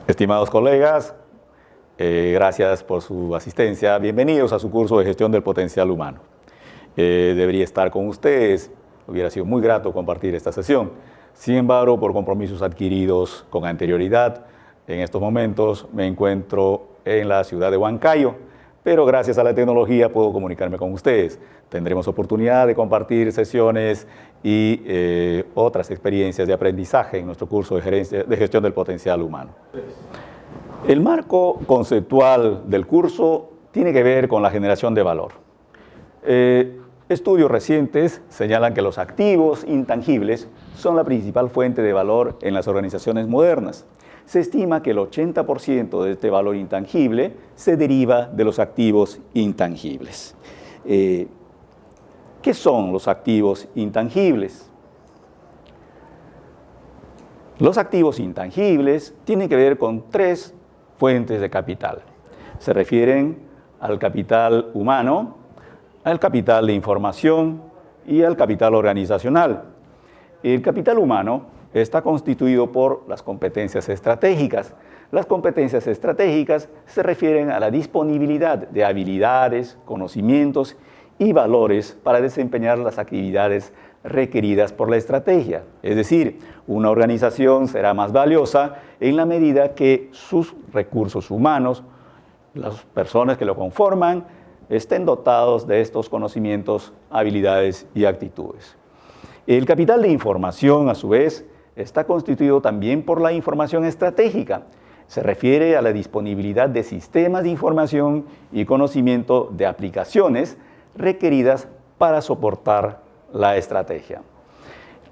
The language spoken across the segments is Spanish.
Estimados colegas, gracias por su asistencia. Bienvenidos a su curso de gestión del potencial humano. Debería estar con ustedes, hubiera sido muy grato compartir esta sesión. Sin embargo, por compromisos adquiridos con anterioridad, en estos momentos me encuentro en la ciudad de Huancayo, pero gracias a la tecnología puedo comunicarme con ustedes. Tendremos oportunidad de compartir sesiones y otras experiencias de aprendizaje en nuestro curso de gestión del potencial humano. El marco conceptual del curso tiene que ver con la generación de valor. Estudios recientes señalan que los activos intangibles son la principal fuente de valor en las organizaciones modernas. Se estima que el 80% de este valor intangible se deriva de los activos intangibles. ¿Qué son los activos intangibles? Los activos intangibles tienen que ver con tres fuentes de capital. Se refieren al capital humano, al capital de información y al capital organizacional. El capital humano está constituido por las competencias estratégicas. Las competencias estratégicas se refieren a la disponibilidad de habilidades, conocimientos y valores para desempeñar las actividades requeridas por la estrategia. Es decir, una organización será más valiosa en la medida que sus recursos humanos, las personas que lo conforman, estén dotados de estos conocimientos, habilidades y actitudes. El capital de información, a su vez, está constituido también por la información estratégica. Se refiere a la disponibilidad de sistemas de información y conocimiento de aplicaciones requeridas para soportar la estrategia.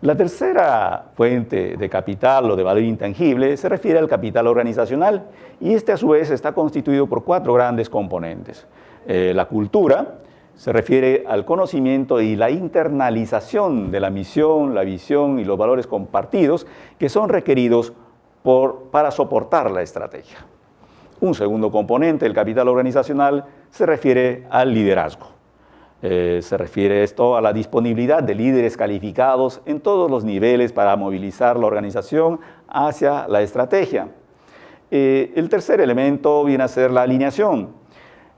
La tercera fuente de capital o de valor intangible se refiere al capital organizacional y este a su vez está constituido por cuatro grandes componentes. La cultura se refiere al conocimiento y la internalización de la misión, la visión y los valores compartidos que son requeridos para soportar la estrategia. Un segundo componente del capital organizacional se refiere al liderazgo. Se refiere esto a la disponibilidad de líderes calificados en todos los niveles para movilizar la organización hacia la estrategia. El tercer elemento viene a ser la alineación.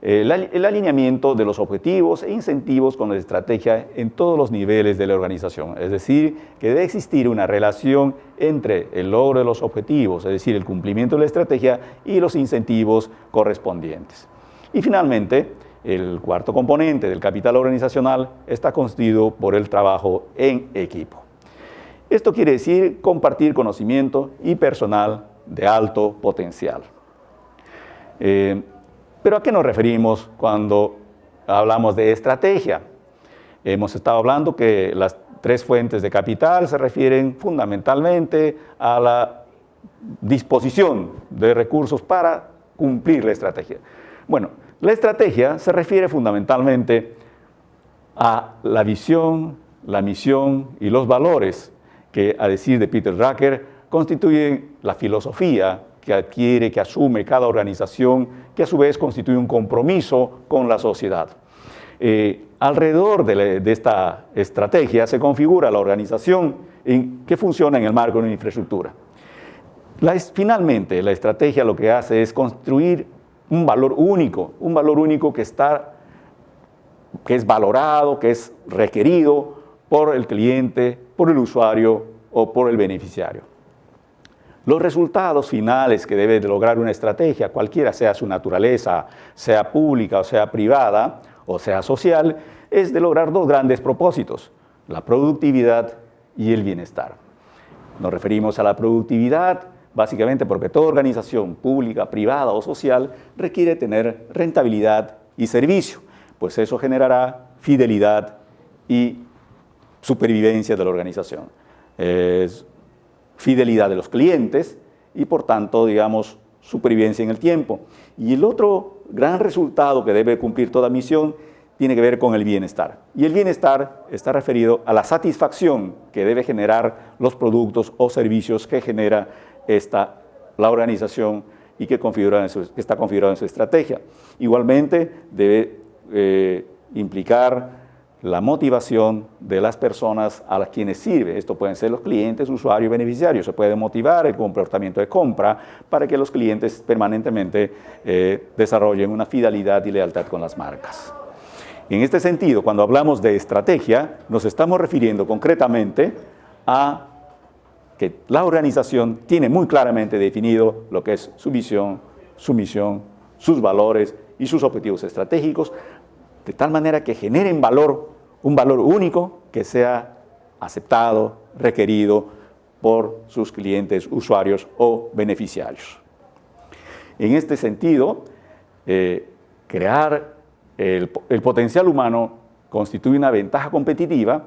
El alineamiento de los objetivos e incentivos con la estrategia en todos los niveles de la organización. Es decir, que debe existir una relación entre el logro de los objetivos, es decir, el cumplimiento de la estrategia y los incentivos correspondientes. Y finalmente, el cuarto componente del capital organizacional está constituido por el trabajo en equipo. Esto quiere decir compartir conocimiento y personal de alto potencial. ¿Pero a qué nos referimos cuando hablamos de estrategia? Hemos estado hablando que las tres fuentes de capital se refieren fundamentalmente a la disposición de recursos para cumplir la estrategia. Bueno, la estrategia se refiere fundamentalmente a la visión, la misión y los valores que, a decir de Peter Drucker, constituyen la filosofía que adquiere, que asume cada organización, que a su vez constituye un compromiso con la sociedad. Alrededor de esta estrategia se configura la organización que funciona en el marco de una infraestructura. Finalmente, la estrategia lo que hace es construir un valor único que es valorado, que es requerido por el cliente, por el usuario o por el beneficiario. Los resultados finales que debe de lograr una estrategia, cualquiera sea su naturaleza, sea pública o sea privada o sea social, es de lograr dos grandes propósitos: la productividad y el bienestar. Nos referimos a la productividad básicamente porque toda organización pública, privada o social requiere tener rentabilidad y servicio, pues eso generará fidelidad y supervivencia de la organización. Fidelidad de los clientes y, por tanto, digamos, supervivencia en el tiempo. Y el otro gran resultado que debe cumplir toda misión tiene que ver con el bienestar. Y el bienestar está referido a la satisfacción que debe generar los productos o servicios que genera la organización y que está configurado en su estrategia. Igualmente, debe implicar la motivación de las personas a las quienes sirve. Esto pueden ser los clientes, usuarios y beneficiarios. Se puede motivar el comportamiento de compra para que los clientes permanentemente desarrollen una fidelidad y lealtad con las marcas. En este sentido, cuando hablamos de estrategia, nos estamos refiriendo concretamente a que la organización tiene muy claramente definido lo que es su visión, su misión, sus valores y sus objetivos estratégicos, de tal manera que generen un valor único que sea aceptado, requerido por sus clientes, usuarios o beneficiarios. En este sentido, crear el potencial humano constituye una ventaja competitiva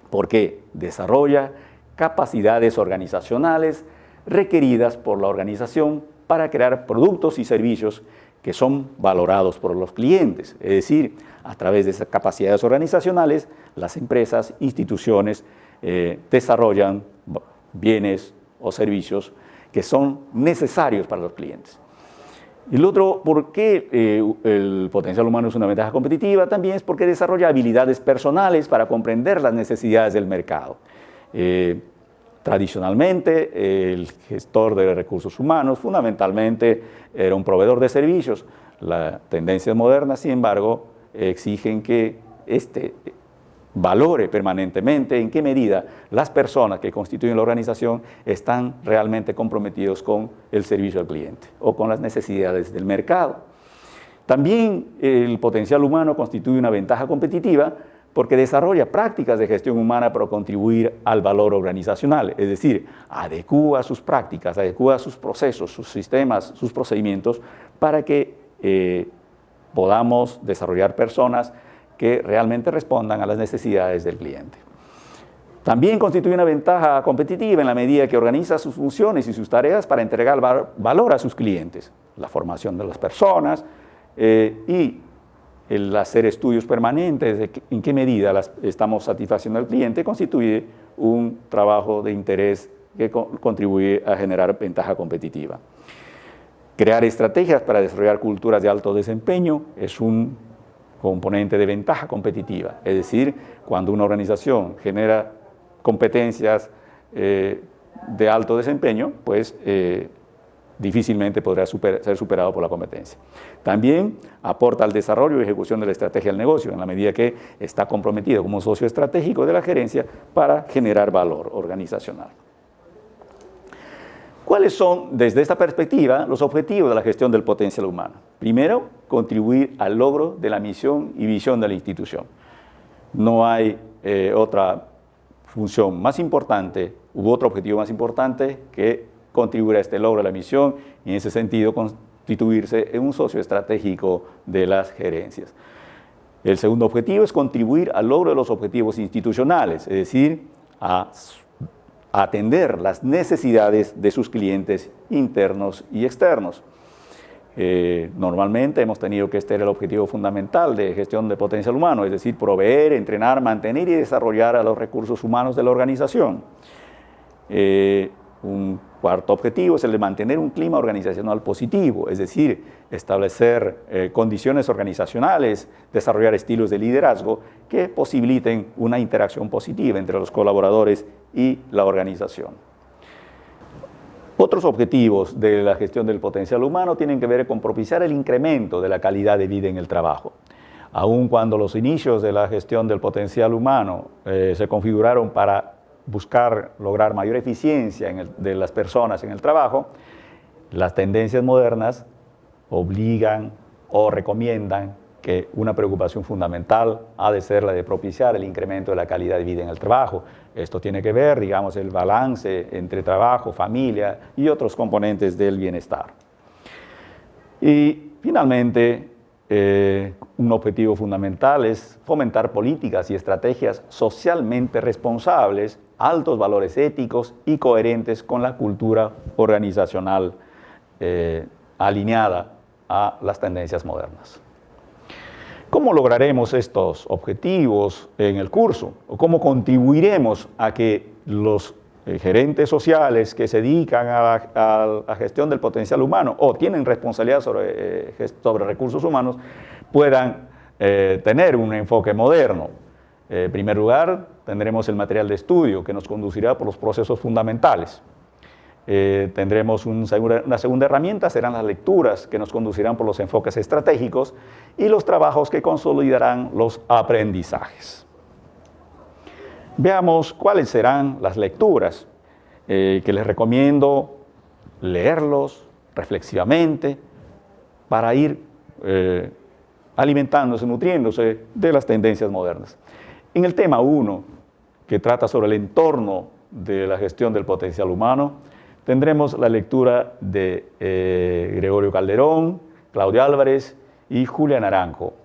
porque desarrolla capacidades organizacionales requeridas por la organización para crear productos y servicios que son valorados por los clientes. Es decir, a través de esas capacidades organizacionales, las empresas, instituciones desarrollan bienes o servicios que son necesarios para los clientes. Y el otro, ¿por qué el potencial humano es una ventaja competitiva? También es porque desarrolla habilidades personales para comprender las necesidades del mercado. Tradicionalmente, el gestor de recursos humanos fundamentalmente era un proveedor de servicios. Las tendencias modernas, sin embargo, exigen que valore permanentemente en qué medida las personas que constituyen la organización están realmente comprometidos con el servicio al cliente o con las necesidades del mercado. También el potencial humano constituye una ventaja competitiva porque desarrolla prácticas de gestión humana para contribuir al valor organizacional, es decir, adecúa sus prácticas, adecúa sus procesos, sus sistemas, sus procedimientos para que podamos desarrollar personas que realmente respondan a las necesidades del cliente. También constituye una ventaja competitiva en la medida que organiza sus funciones y sus tareas para entregar valor a sus clientes, la formación de las personas y el hacer estudios permanentes de en qué medida estamos satisfaciendo al cliente constituye un trabajo de interés que contribuye a generar ventaja competitiva. Crear estrategias para desarrollar culturas de alto desempeño es un componente de ventaja competitiva, es decir, cuando una organización genera competencias de alto desempeño, pues difícilmente podrá ser superado por la competencia. También aporta al desarrollo y ejecución de la estrategia del negocio, en la medida que está comprometido como socio estratégico de la gerencia para generar valor organizacional. ¿Cuáles son, desde esta perspectiva, los objetivos de la gestión del potencial humano? Primero, contribuir al logro de la misión y visión de la institución. No hay otra función más importante u otro objetivo más importante que contribuir a este logro de la misión y en ese sentido constituirse en un socio estratégico de las gerencias. El segundo objetivo es contribuir al logro de los objetivos institucionales, es decir, a atender las necesidades de sus clientes internos y externos. Normalmente hemos tenido que este era el objetivo fundamental de gestión de potencial humano, es decir, proveer, entrenar, mantener y desarrollar a los recursos humanos de la organización. Un cuarto objetivo es el de mantener un clima organizacional positivo, es decir, establecer condiciones organizacionales, desarrollar estilos de liderazgo que posibiliten una interacción positiva entre los colaboradores y la organización. Otros objetivos de la gestión del potencial humano tienen que ver con propiciar el incremento de la calidad de vida en el trabajo. Aun cuando los inicios de la gestión del potencial humano se configuraron para buscar lograr mayor eficiencia de las personas en el trabajo, las tendencias modernas obligan o recomiendan que una preocupación fundamental ha de ser la de propiciar el incremento de la calidad de vida en el trabajo. Esto tiene que ver, digamos, el balance entre trabajo, familia y otros componentes del bienestar. Y finalmente, un objetivo fundamental es fomentar políticas y estrategias socialmente responsables, altos valores éticos y coherentes con la cultura organizacional alineada a las tendencias modernas. ¿Cómo lograremos estos objetivos en el curso? ¿O cómo contribuiremos a que los gerentes sociales que se dedican a la gestión del potencial humano o tienen responsabilidad sobre recursos humanos puedan tener un enfoque moderno? En primer lugar, tendremos el material de estudio que nos conducirá por los procesos fundamentales. Tendremos una segunda herramienta, serán las lecturas que nos conducirán por los enfoques estratégicos y los trabajos que consolidarán los aprendizajes. Veamos cuáles serán las lecturas que les recomiendo leerlos reflexivamente para ir alimentándose, nutriéndose de las tendencias modernas. En el tema 1, que trata sobre el entorno de la gestión del potencial humano, tendremos la lectura de Gregorio Calderón, Claudio Álvarez y Julia Naranjo.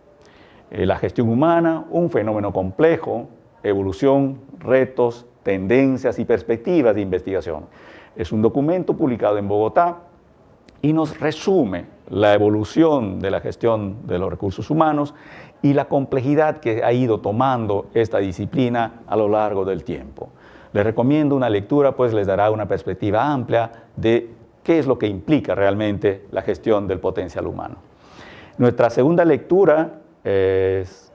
La gestión humana, un fenómeno complejo, evolución, retos, tendencias y perspectivas de investigación. Es un documento publicado en Bogotá y nos resume la evolución de la gestión de los recursos humanos y la complejidad que ha ido tomando esta disciplina a lo largo del tiempo. Les recomiendo una lectura, pues les dará una perspectiva amplia de qué es lo que implica realmente la gestión del potencial humano. Nuestra segunda lectura es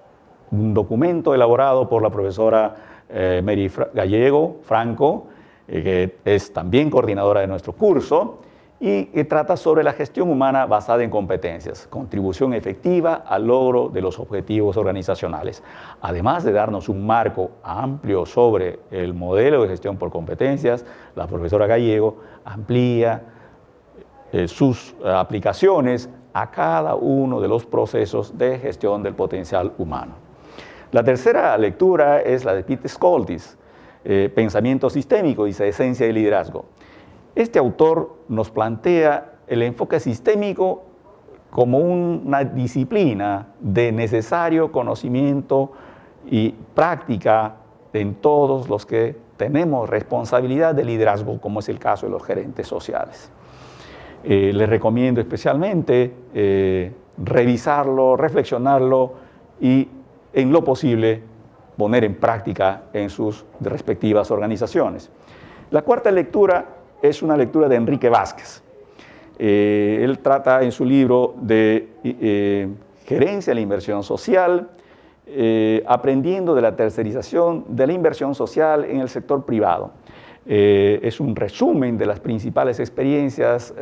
un documento elaborado por la profesora Mary Gallego Franco, que es también coordinadora de nuestro curso, y que trata sobre la gestión humana basada en competencias, contribución efectiva al logro de los objetivos organizacionales. Además de darnos un marco amplio sobre el modelo de gestión por competencias, la profesora Gallego amplía sus aplicaciones a cada uno de los procesos de gestión del potencial humano. La tercera lectura es la de Pete Scholtis, Pensamiento sistémico y esencia del liderazgo. Este autor nos plantea el enfoque sistémico como una disciplina de necesario conocimiento y práctica en todos los que tenemos responsabilidad de liderazgo, como es el caso de los gerentes sociales. Les recomiendo especialmente revisarlo, reflexionarlo y, en lo posible, poner en práctica en sus respectivas organizaciones. La cuarta lectura es una lectura de Enrique Vázquez. Él trata en su libro de gerencia de la inversión social, aprendiendo de la tercerización de la inversión social en el sector privado. Es un resumen de las principales experiencias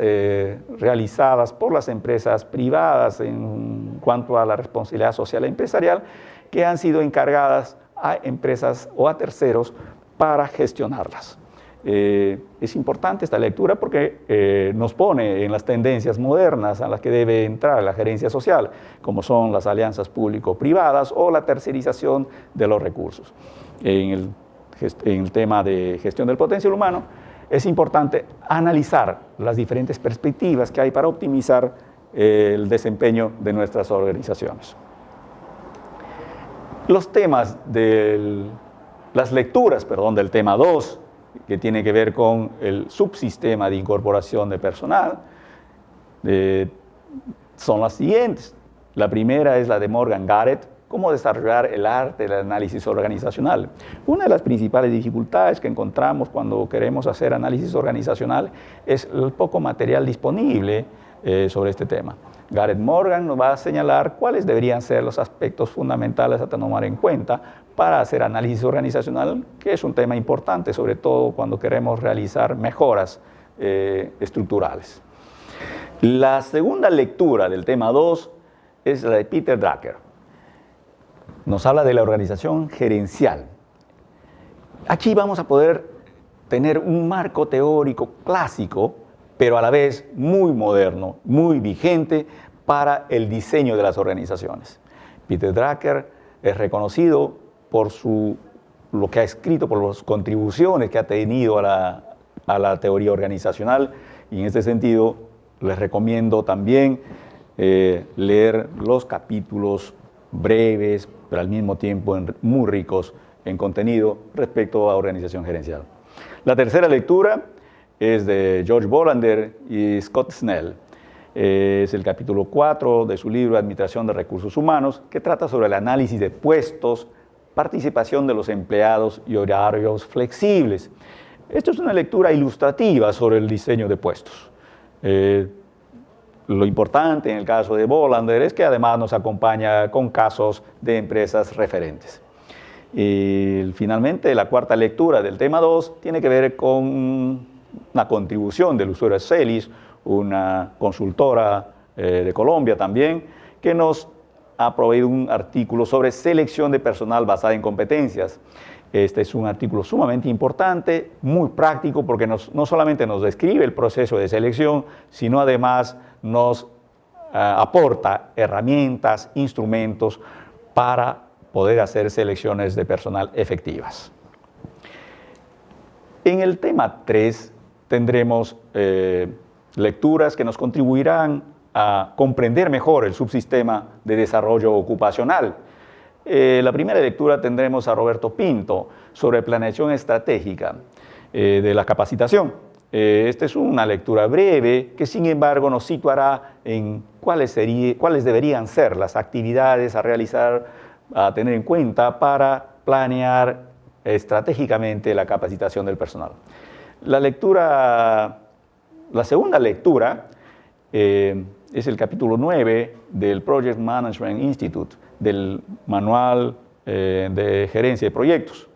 realizadas por las empresas privadas en cuanto a la responsabilidad social empresarial que han sido encargadas a empresas o a terceros para gestionarlas. Es importante esta lectura porque nos pone en las tendencias modernas a las que debe entrar la gerencia social, como son las alianzas público-privadas o la tercerización de los recursos. En el tema de gestión del potencial humano, es importante analizar las diferentes perspectivas que hay para optimizar el desempeño de nuestras organizaciones. Los temas las lecturas del tema 2, que tiene que ver con el subsistema de incorporación de personal, son las siguientes. La primera es la de Morgan Garrett, cómo desarrollar el arte del análisis organizacional. Una de las principales dificultades que encontramos cuando queremos hacer análisis organizacional es el poco material disponible sobre este tema. Garrett Morgan nos va a señalar cuáles deberían ser los aspectos fundamentales a tomar en cuenta para hacer análisis organizacional, que es un tema importante, sobre todo cuando queremos realizar mejoras estructurales. La segunda lectura del tema 2 es la de Peter Drucker. Nos habla de la organización gerencial. Aquí vamos a poder tener un marco teórico clásico, pero a la vez muy moderno, muy vigente para el diseño de las organizaciones. Peter Drucker es reconocido por lo que ha escrito, por las contribuciones que ha tenido a la teoría organizacional, y en este sentido les recomiendo también leer los capítulos breves, pero al mismo tiempo muy ricos en contenido respecto a organización gerencial. La tercera lectura es de George Bolander y Scott Snell. Es el capítulo 4 de su libro Administración de Recursos Humanos, que trata sobre el análisis de puestos, participación de los empleados y horarios flexibles. Esto es una lectura ilustrativa sobre el diseño de puestos. Lo importante en el caso de Bolander es que además nos acompaña con casos de empresas referentes. Finalmente, la cuarta lectura del tema 2 tiene que ver con una contribución del usuario Celis, una consultora de Colombia también, que nos ha proveído un artículo sobre selección de personal basada en competencias. Este es un artículo sumamente importante, muy práctico, porque no solamente nos describe el proceso de selección, sino además nos aporta herramientas, instrumentos para poder hacer selecciones de personal efectivas. En el tema 3 tendremos lecturas que nos contribuirán a comprender mejor el subsistema de desarrollo ocupacional. La primera lectura tendremos a Roberto Pinto sobre planeación estratégica de la capacitación. Esta es una lectura breve que, sin embargo, nos situará en cuáles deberían ser las actividades a realizar, a tener en cuenta para planear estratégicamente la capacitación del personal. La segunda lectura es el capítulo 9 del Project Management Institute, del Manual de Gerencia de Proyectos,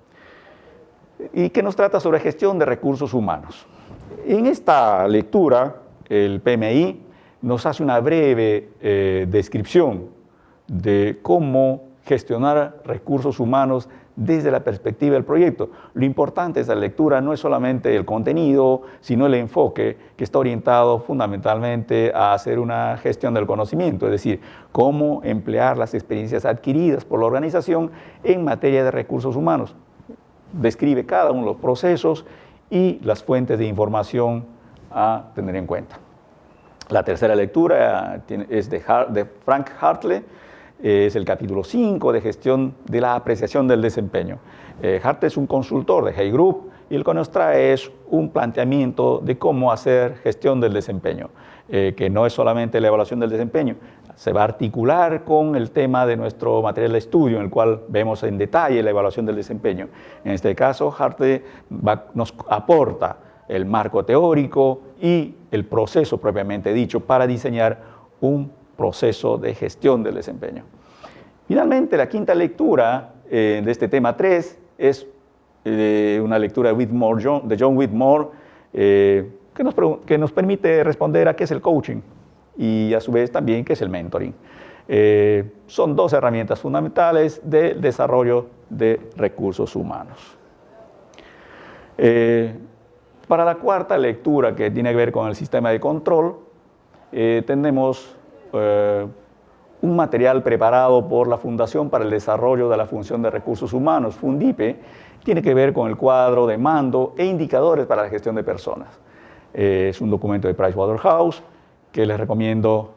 y que nos trata sobre gestión de recursos humanos. En esta lectura, el PMI nos hace una breve descripción de cómo gestionar recursos humanos desde la perspectiva del proyecto. Lo importante de esta lectura no es solamente el contenido, sino el enfoque que está orientado fundamentalmente a hacer una gestión del conocimiento, es decir, cómo emplear las experiencias adquiridas por la organización en materia de recursos humanos. Describe cada uno de los procesos y las fuentes de información a tener en cuenta. La tercera lectura es de Frank Hartley, es el capítulo 5 de gestión de la apreciación del desempeño. Hartley es un consultor de Hay Group y lo que nos trae es un planteamiento de cómo hacer gestión del desempeño, que no es solamente la evaluación del desempeño, se va a articular con el tema de nuestro material de estudio, en el cual vemos en detalle la evaluación del desempeño. En este caso, Hartley nos aporta el marco teórico y el proceso propiamente dicho para diseñar un proceso de gestión del desempeño. Finalmente, la quinta lectura de este tema 3 es una lectura de John Whitmore que nos permite responder a qué es el coaching y a su vez también qué es el mentoring. Son dos herramientas fundamentales del desarrollo de recursos humanos. Para la cuarta lectura, que tiene que ver con el sistema de control, tenemos un material preparado por la Fundación para el Desarrollo de la Función de Recursos Humanos, FUNDIPE, tiene que ver con el cuadro de mando e indicadores para la gestión de personas. Es un documento de Pricewaterhouse que les recomiendo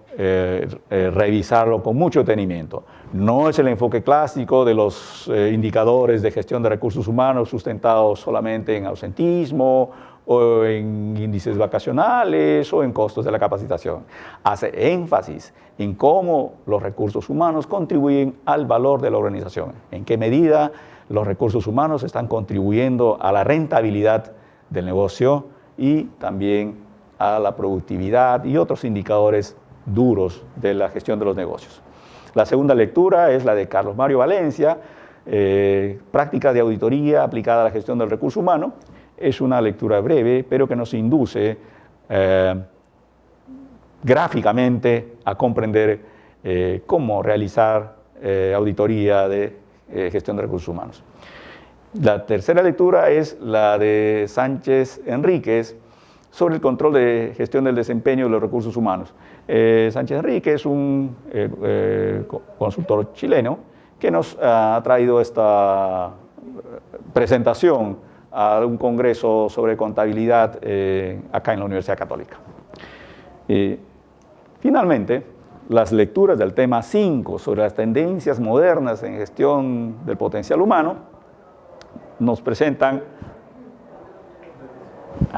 revisarlo con mucho detenimiento. No es el enfoque clásico de los indicadores de gestión de recursos humanos sustentados solamente en ausentismo o en índices vacacionales o en costos de la capacitación. Hace énfasis en cómo los recursos humanos contribuyen al valor de la organización, en qué medida los recursos humanos están contribuyendo a la rentabilidad del negocio y también a la productividad y otros indicadores duros de la gestión de los negocios. La segunda lectura es la de Carlos Mario Valencia, Prácticas de auditoría aplicada a la gestión del recurso humano. Es una lectura breve, pero que nos induce gráficamente a comprender cómo realizar auditoría de gestión de recursos humanos. La tercera lectura es la de Sánchez Enríquez sobre el control de gestión del desempeño de los recursos humanos. Sánchez Enríquez es un consultor chileno que nos ha traído esta presentación a un congreso sobre contabilidad acá en la Universidad Católica. Finalmente, las lecturas del tema 5 sobre las tendencias modernas en gestión del potencial humano nos presentan...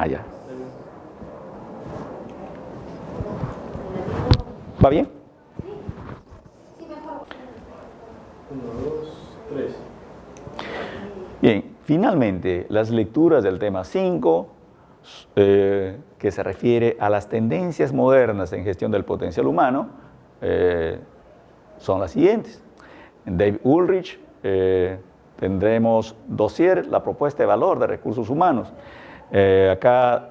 ya. ¿Va bien? Sí, mejor. 1, 2, 3. Bien, finalmente, las lecturas del tema 5, que se refiere a las tendencias modernas en gestión del potencial humano, son las siguientes. Dave Ulrich tendremos dossier, la propuesta de valor de recursos humanos. Esta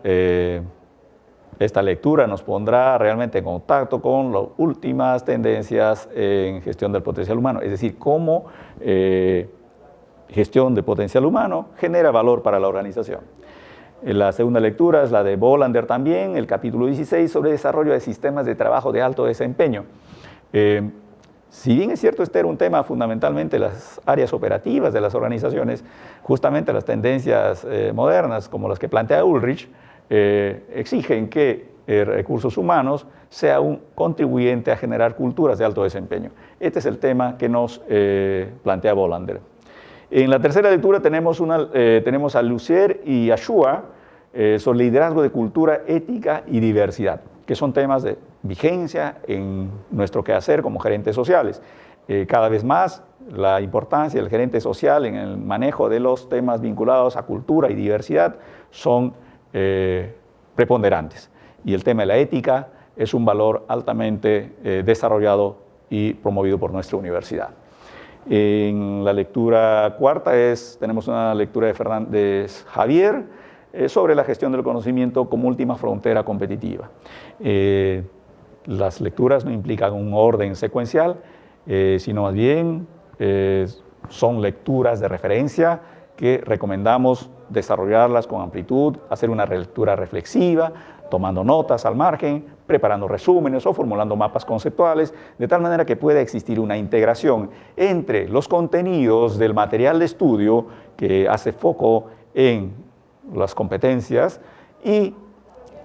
lectura nos pondrá realmente en contacto con las últimas tendencias en gestión del potencial humano, es decir, cómo gestión de potencial humano genera valor para la organización. La segunda lectura es la de Bolander también, el capítulo 16 sobre desarrollo de sistemas de trabajo de alto desempeño. Si bien es cierto, este era un tema fundamentalmente de las áreas operativas de las organizaciones, justamente las tendencias modernas, como las que plantea Ulrich, exigen que recursos humanos sea un contribuyente a generar culturas de alto desempeño. Este es el tema que nos plantea Bolander. En la tercera lectura tenemos a Lussier y a Shua sobre liderazgo de cultura, ética y diversidad, que son temas de vigencia en nuestro quehacer como gerentes sociales. Cada vez más la importancia del gerente social en el manejo de los temas vinculados a cultura y diversidad son preponderantes. Y el tema de la ética es un valor altamente desarrollado y promovido por nuestra universidad. En la lectura cuarta tenemos una lectura de Fernández Javier sobre la gestión del conocimiento como última frontera competitiva. Las lecturas no implican un orden secuencial, sino más bien son lecturas de referencia que recomendamos desarrollarlas con amplitud, hacer una lectura reflexiva, tomando notas al margen, preparando resúmenes o formulando mapas conceptuales, de tal manera que pueda existir una integración entre los contenidos del material de estudio que hace foco en las competencias y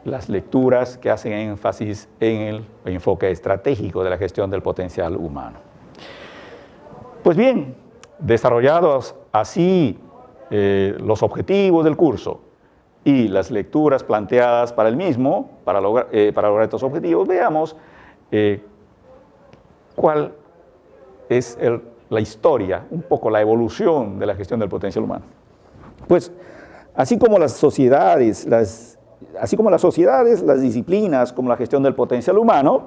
las lecturas que hacen énfasis en el enfoque estratégico de la gestión del potencial humano. Pues bien, desarrollados así los objetivos del curso y las lecturas planteadas para el mismo, para lograr estos objetivos, veamos cuál es la historia, un poco la evolución de la gestión del potencial humano. Pues, así como las sociedades, las disciplinas como la gestión del potencial humano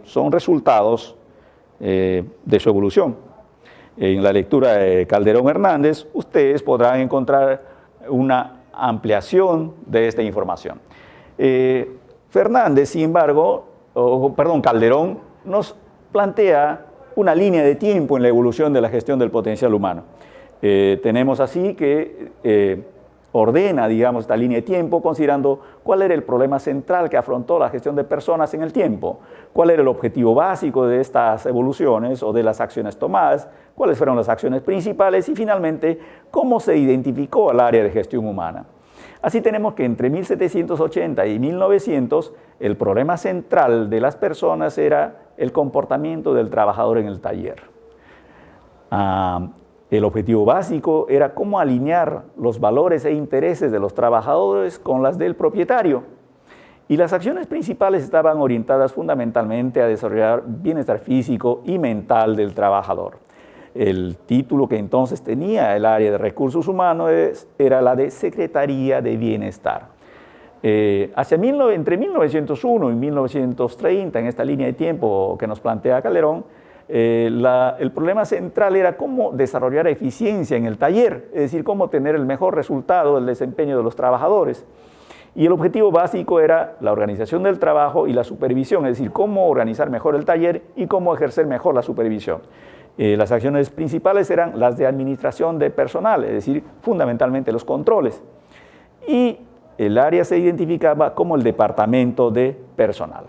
son resultados de su evolución. En la lectura de Calderón Hernández, ustedes podrán encontrar una ampliación de esta información. Fernández, sin embargo, Calderón nos plantea una línea de tiempo en la evolución de la gestión del potencial humano. Tenemos así que ordena, digamos, esta línea de tiempo considerando cuál era el problema central que afrontó la gestión de personas en el tiempo, cuál era el objetivo básico de estas evoluciones o de las acciones tomadas, cuáles fueron las acciones principales y finalmente cómo se identificó al área de gestión humana. Así tenemos que entre 1780 y 1900 el problema central de las personas era el comportamiento del trabajador en el taller. El objetivo básico era cómo alinear los valores e intereses de los trabajadores con las del propietario. Y las acciones principales estaban orientadas fundamentalmente a desarrollar bienestar físico y mental del trabajador. El título que entonces tenía el área de recursos humanos era la de Secretaría de Bienestar. Entre 1901 y 1930, en esta línea de tiempo que nos plantea Calderón, el problema central era cómo desarrollar eficiencia en el taller, es decir, cómo tener el mejor resultado del desempeño de los trabajadores. Y el objetivo básico era la organización del trabajo y la supervisión, es decir, cómo organizar mejor el taller y cómo ejercer mejor la supervisión. Las acciones principales eran las de administración de personal, es decir, fundamentalmente los controles. Y el área se identificaba como el departamento de personal.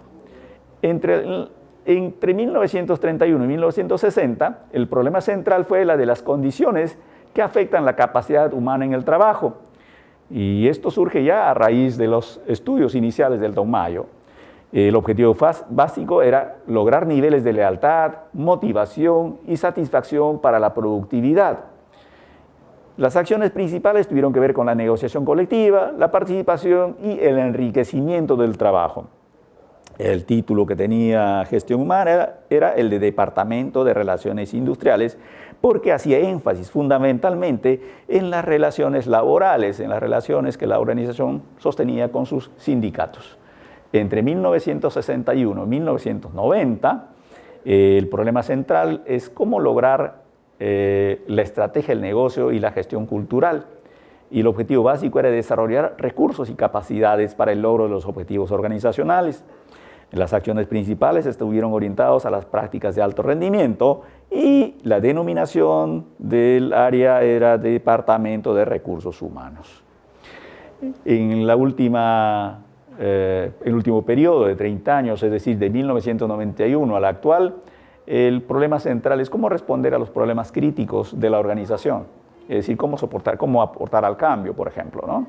Entre 1931 y 1960, el problema central fue la de las condiciones que afectan la capacidad humana en el trabajo. Y esto surge ya a raíz de los estudios iniciales del Don Mayo. El objetivo básico era lograr niveles de lealtad, motivación y satisfacción para la productividad. Las acciones principales tuvieron que ver con la negociación colectiva, la participación y el enriquecimiento del trabajo. El título que tenía gestión humana era el de Departamento de Relaciones Industriales, porque hacía énfasis fundamentalmente en las relaciones laborales, en las relaciones que la organización sostenía con sus sindicatos. Entre 1961 y 1990, el problema central es cómo lograr la estrategia del negocio y la gestión cultural. Y el objetivo básico era desarrollar recursos y capacidades para el logro de los objetivos organizacionales. Las acciones principales estuvieron orientadas a las prácticas de alto rendimiento y la denominación del área era Departamento de Recursos Humanos. En el último periodo de 30 años, es decir, de 1991 al actual, el problema central es cómo responder a los problemas críticos de la organización, es decir, cómo aportar al cambio, por ejemplo, ¿no?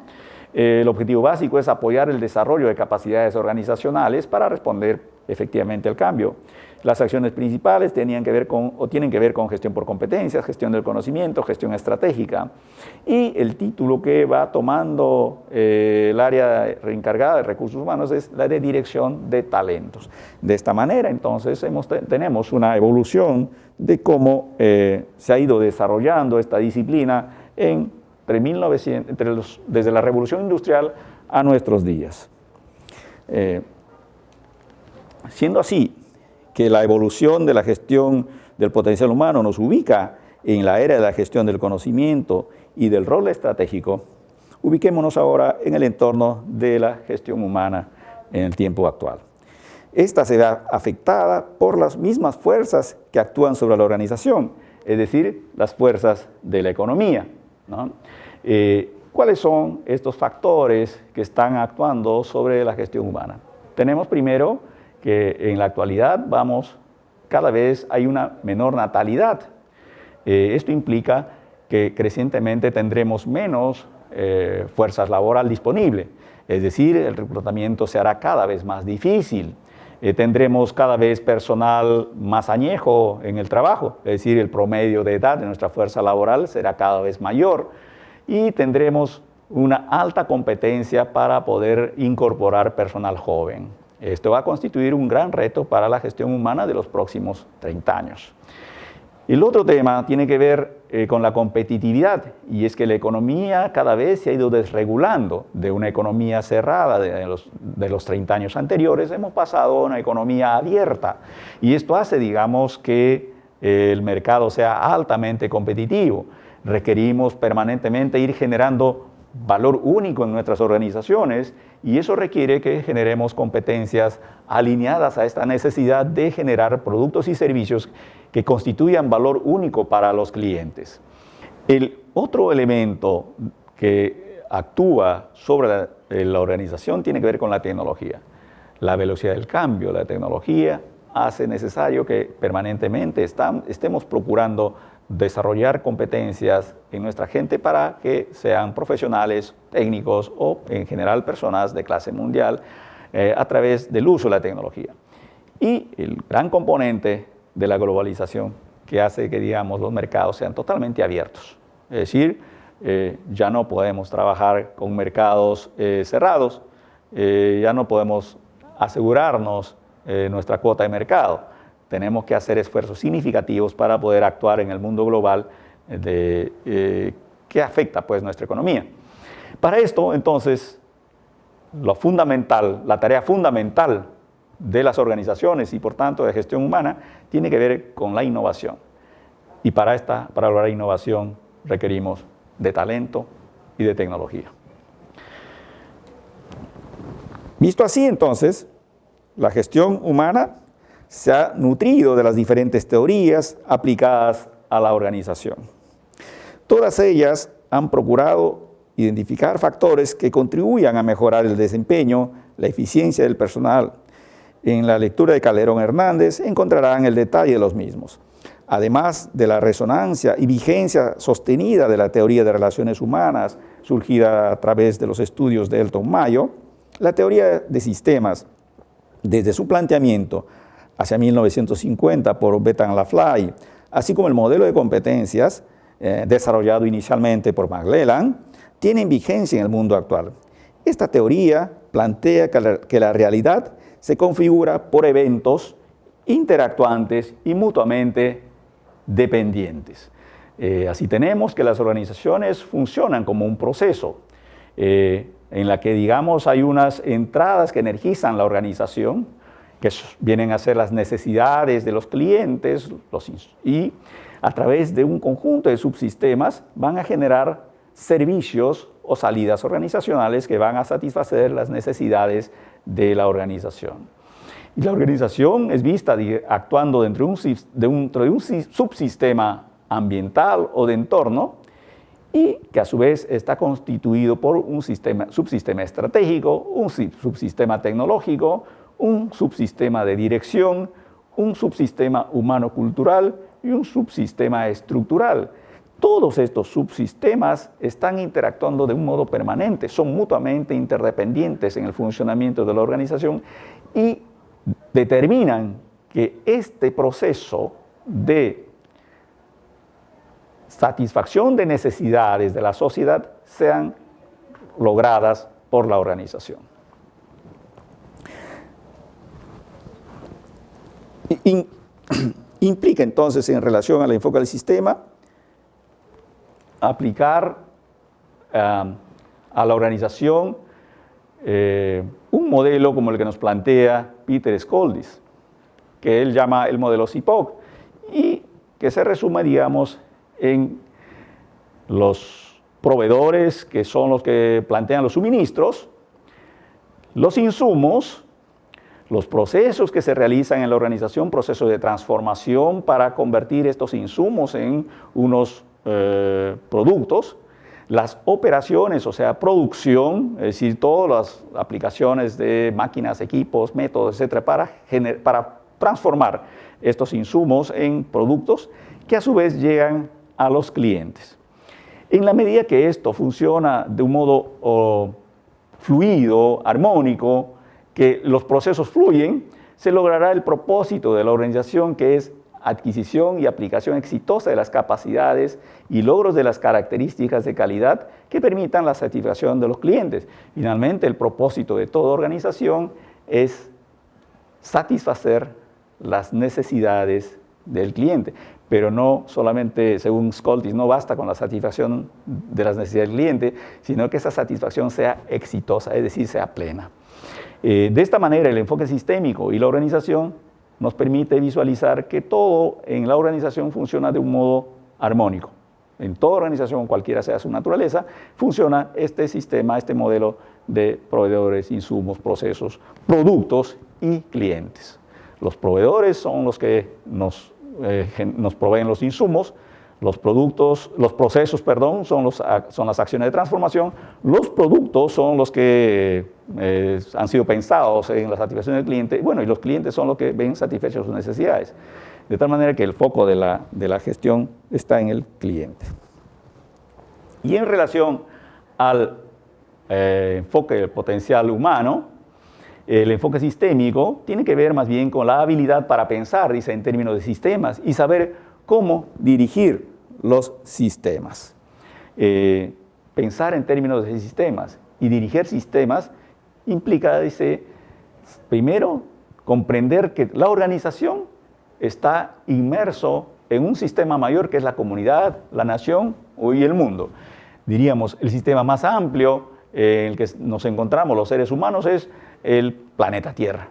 El objetivo básico es apoyar el desarrollo de capacidades organizacionales para responder efectivamente al cambio. Las acciones principales tienen que ver con gestión por competencias, gestión del conocimiento, gestión estratégica. Y el título que va tomando el área encargada de recursos humanos es la de dirección de talentos. De esta manera, entonces, tenemos una evolución de cómo se ha ido desarrollando esta disciplina desde la Revolución Industrial a nuestros días. Siendo así que la evolución de la gestión del potencial humano nos ubica en la era de la gestión del conocimiento y del rol estratégico, ubiquémonos ahora en el entorno de la gestión humana en el tiempo actual. Esta se ve afectada por las mismas fuerzas que actúan sobre la organización, es decir, las fuerzas de la economía, ¿no? ¿Cuáles son estos factores que están actuando sobre la gestión humana? Tenemos primero que en la actualidad cada vez hay una menor natalidad. Esto implica que crecientemente tendremos menos fuerza laboral disponible, es decir, el reclutamiento se hará cada vez más difícil. Tendremos cada vez personal más añejo en el trabajo, es decir, el promedio de edad de nuestra fuerza laboral será cada vez mayor y tendremos una alta competencia para poder incorporar personal joven. Esto va a constituir un gran reto para la gestión humana de los próximos 30 años. El otro tema tiene que ver con la competitividad, y es que la economía cada vez se ha ido desregulando. De una economía cerrada de los 30 años anteriores, hemos pasado a una economía abierta, y esto hace, digamos, que el mercado sea altamente competitivo. Requerimos permanentemente ir generando valor único en nuestras organizaciones y eso requiere que generemos competencias alineadas a esta necesidad de generar productos y servicios que constituyan valor único para los clientes. El otro elemento que actúa sobre la organización tiene que ver con la tecnología. La velocidad del cambio, la tecnología hace necesario que permanentemente estemos procurando desarrollar competencias en nuestra gente para que sean profesionales, técnicos o en general personas de clase mundial a través del uso de la tecnología. Y el gran componente de la globalización que hace que, digamos, los mercados sean totalmente abiertos. Es decir, ya no podemos trabajar con mercados cerrados, ya no podemos asegurarnos nuestra cuota de mercado. Tenemos que hacer esfuerzos significativos para poder actuar en el mundo global que afecta pues nuestra economía. Para esto, entonces, la tarea fundamental de las organizaciones y por tanto de gestión humana tiene que ver con la innovación. Y para lograr innovación requerimos de talento y de tecnología. Visto así, entonces, la gestión humana se ha nutrido de las diferentes teorías aplicadas a la organización. Todas ellas han procurado identificar factores que contribuyan a mejorar el desempeño, la eficiencia del personal. En la lectura de Calderón Hernández encontrarán el detalle de los mismos. Además de la resonancia y vigencia sostenida de la teoría de relaciones humanas, surgida a través de los estudios de Elton Mayo, la teoría de sistemas, desde su planteamiento hacia 1950 por Bethan Laflay, así como el modelo de competencias desarrollado inicialmente por McClellan, tienen vigencia en el mundo actual. Esta teoría plantea que la realidad se configura por eventos interactuantes y mutuamente dependientes. Así tenemos que las organizaciones funcionan como un proceso en la que, digamos, hay unas entradas que energizan la organización, que vienen a ser las necesidades de los clientes, y a través de un conjunto de subsistemas, van a generar servicios o salidas organizacionales que van a satisfacer las necesidades de la organización. Y la organización es vista actuando dentro de un subsistema ambiental o de entorno, y que a su vez está constituido por un subsistema estratégico, un subsistema tecnológico, un subsistema de dirección, un subsistema humano-cultural y un subsistema estructural. Todos estos subsistemas están interactuando de un modo permanente, son mutuamente interdependientes en el funcionamiento de la organización y determinan que este proceso de satisfacción de necesidades de la sociedad sean logradas por la organización. Implica entonces, en relación al enfoque del sistema, aplicar a la organización un modelo como el que nos plantea Peter Skoldis, que él llama el modelo CIPOC, y que se resume, digamos, en los proveedores, que son los que plantean los suministros, los insumos, los procesos que se realizan en la organización, procesos de transformación para convertir estos insumos en unos productos, las operaciones, o sea, producción, es decir, todas las aplicaciones de máquinas, equipos, métodos, etcétera, para transformar estos insumos en productos que a su vez llegan a los clientes. En la medida que esto funciona de un modo fluido, armónico, que los procesos fluyen, se logrará el propósito de la organización, que es adquisición y aplicación exitosa de las capacidades y logros de las características de calidad que permitan la satisfacción de los clientes. Finalmente, el propósito de toda organización es satisfacer las necesidades del cliente, pero no solamente, según Skoldis, no basta con la satisfacción de las necesidades del cliente, sino que esa satisfacción sea exitosa, es decir, sea plena. De esta manera, el enfoque sistémico y la organización nos permite visualizar que todo en la organización funciona de un modo armónico. En toda organización, cualquiera sea su naturaleza, funciona este sistema, este modelo de proveedores, insumos, procesos, productos y clientes. Los proveedores son los que nos proveen los insumos, los procesos, son las acciones de transformación, los productos son los que han sido pensados en la satisfacción del cliente, bueno, y los clientes son los que ven satisfechas sus necesidades. De tal manera que el foco de la gestión está en el cliente. Y en relación al enfoque del potencial humano, el enfoque sistémico tiene que ver más bien con la habilidad para pensar, dice, en términos de sistemas y saber cómo dirigir los sistemas. Pensar en términos de sistemas y dirigir sistemas implica, dice, primero, comprender que la organización está inmerso en un sistema mayor que es la comunidad, la nación y el mundo. Diríamos, el sistema más amplio en el que nos encontramos los seres humanos es el planeta Tierra.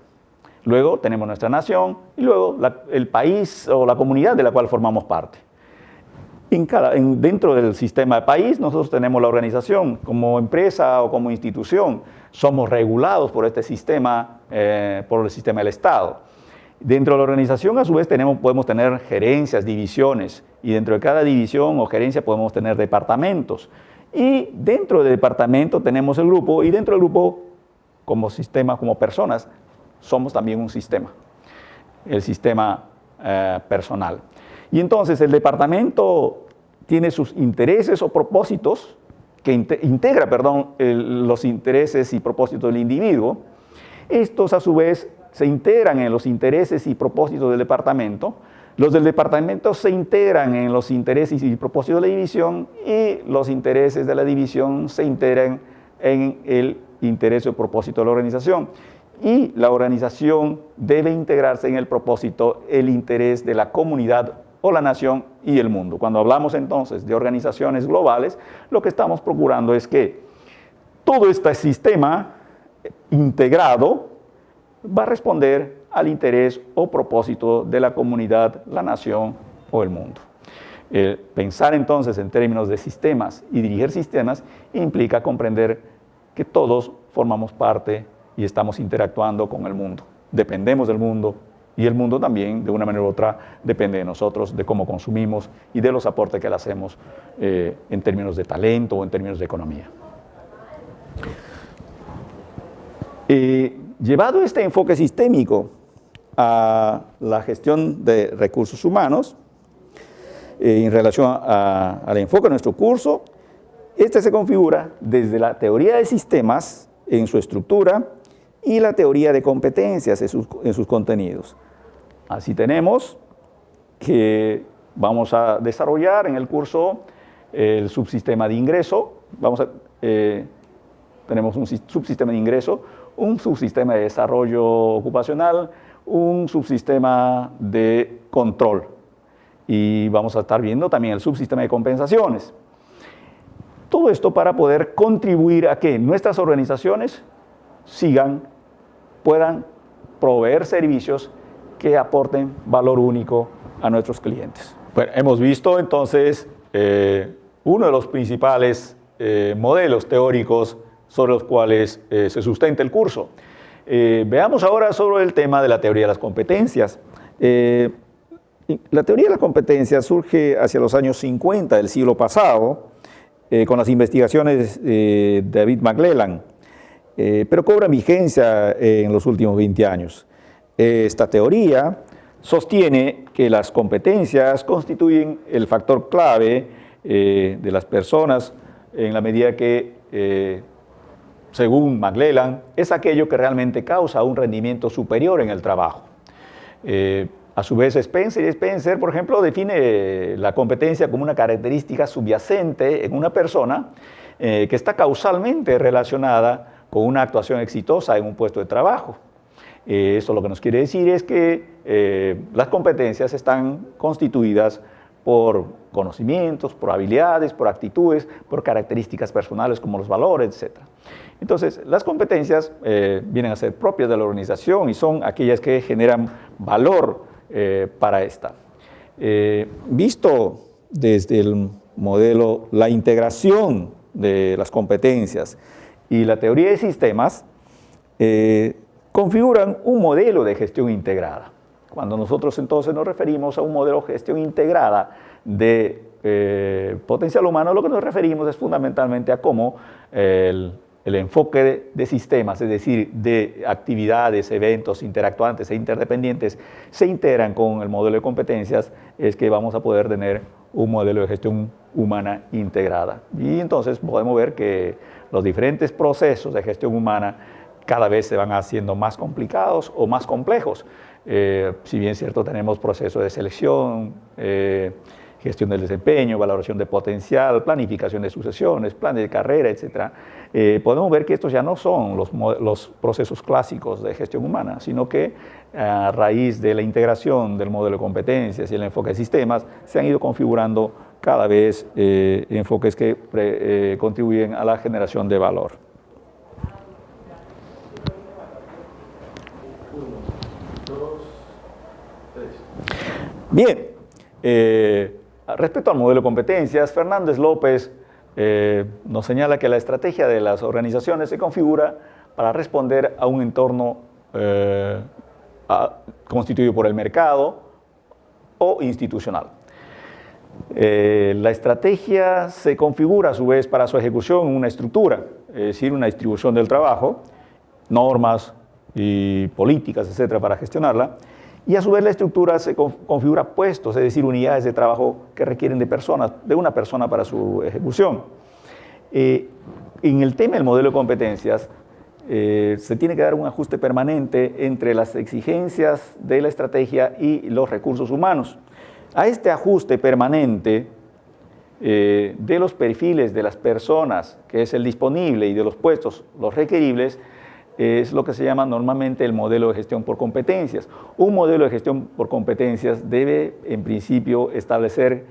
Luego tenemos nuestra nación y luego el país o la comunidad de la cual formamos parte. Dentro del sistema de país nosotros tenemos la organización como empresa o como institución. Somos regulados por este sistema, por el sistema del Estado. Dentro de la organización, a su vez, podemos tener gerencias, divisiones, y dentro de cada división o gerencia podemos tener departamentos. Y dentro del departamento tenemos el grupo, y dentro del grupo, como sistema, como personas, somos también un sistema, el sistema personal. Y entonces el departamento tiene sus intereses o propósitos, que integra, los intereses y propósitos del individuo. Estos, a su vez, se integran en los intereses y propósitos del departamento. Los del departamento se integran en los intereses y propósitos de la división, y los intereses de la división se integran en el interés o propósito de la organización. Y la organización debe integrarse en el propósito, el interés de la comunidad o la nación y el mundo. Cuando hablamos entonces de organizaciones globales, lo que estamos procurando es que todo este sistema integrado va a responder al interés o propósito de la comunidad, la nación o el mundo. Pensar entonces en términos de sistemas y dirigir sistemas implica comprender que todos formamos parte y estamos interactuando con el mundo. Dependemos del mundo y el mundo también, de una manera u otra, depende de nosotros, de cómo consumimos y de los aportes que le hacemos en términos de talento o en términos de economía. Llevado este enfoque sistémico a la gestión de recursos humanos, en relación al enfoque de nuestro curso, este se configura desde la teoría de sistemas en su estructura y la teoría de competencias en sus contenidos. Así tenemos que vamos a desarrollar en el curso el subsistema de ingreso. Tenemos un subsistema de ingreso, un subsistema de desarrollo ocupacional, un subsistema de control. Y vamos a estar viendo también el subsistema de compensaciones. Todo esto para poder contribuir a que nuestras organizaciones puedan proveer servicios que aporten valor único a nuestros clientes. Bueno, hemos visto entonces uno de los principales modelos teóricos sobre los cuales se sustenta el curso. Veamos ahora sobre el tema de la teoría de las competencias. La teoría de las competencias surge hacia los años 50 del siglo pasado, con las investigaciones de David McClelland, pero cobra vigencia en los últimos 20 años. Esta teoría sostiene que las competencias constituyen el factor clave de las personas en la medida que, según McClelland, es aquello que realmente causa un rendimiento superior en el trabajo. A su vez, Spencer, por ejemplo, define la competencia como una característica subyacente en una persona que está causalmente relacionada con una actuación exitosa en un puesto de trabajo. Eso lo que nos quiere decir es que las competencias están constituidas por conocimientos, por habilidades, por actitudes, por características personales como los valores, etc. Entonces, las competencias vienen a ser propias de la organización y son aquellas que generan valor para esta. Visto desde el modelo, la integración de las competencias y la teoría de sistemas, configuran un modelo de gestión integrada. Cuando nosotros entonces nos referimos a un modelo de gestión integrada de potencial humano, lo que nos referimos es fundamentalmente a cómo el enfoque de sistemas, es decir, de actividades, eventos interactuantes e interdependientes, se integran con el modelo de competencias, es que vamos a poder tener un modelo de gestión humana integrada. Y entonces podemos ver que los diferentes procesos de gestión humana cada vez se van haciendo más complicados o más complejos. Si bien es cierto, tenemos procesos de selección, gestión del desempeño, valoración de potencial, planificación de sucesiones, planes de carrera, etc. Podemos ver que estos ya no son los procesos clásicos de gestión humana, sino que a raíz de la integración del modelo de competencias y el enfoque de sistemas, se han ido configurando cada vez enfoques que contribuyen a la generación de valor. Bien, respecto al modelo de competencias, Fernández López nos señala que la estrategia de las organizaciones se configura para responder a un entorno constituido por el mercado o institucional. La estrategia se configura a su vez para su ejecución en una estructura, es decir, una distribución del trabajo, normas y políticas, etcétera, para gestionarla. Y a su vez la estructura se configura puestos, es decir, unidades de trabajo que requieren de una persona para su ejecución. En el tema del modelo de competencias, se tiene que dar un ajuste permanente entre las exigencias de la estrategia y los recursos humanos. A este ajuste permanente de los perfiles de las personas, que es el disponible, y de los puestos, los requeribles, es lo que se llama normalmente el modelo de gestión por competencias. Un modelo de gestión por competencias debe, en principio, establecer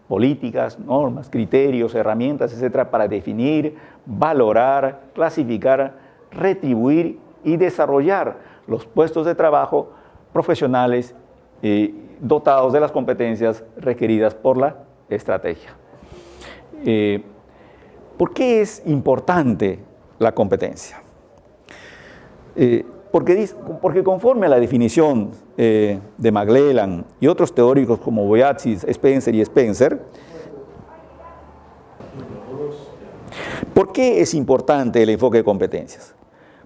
políticas, normas, criterios, herramientas, etcétera, para definir, valorar, clasificar, retribuir y desarrollar los puestos de trabajo profesionales dotados de las competencias requeridas por la estrategia. ¿Por qué es importante la competencia? Porque conforme a la definición de McClellan y otros teóricos como Boyatzis, Spencer y Spencer, ¿por qué es importante el enfoque de competencias?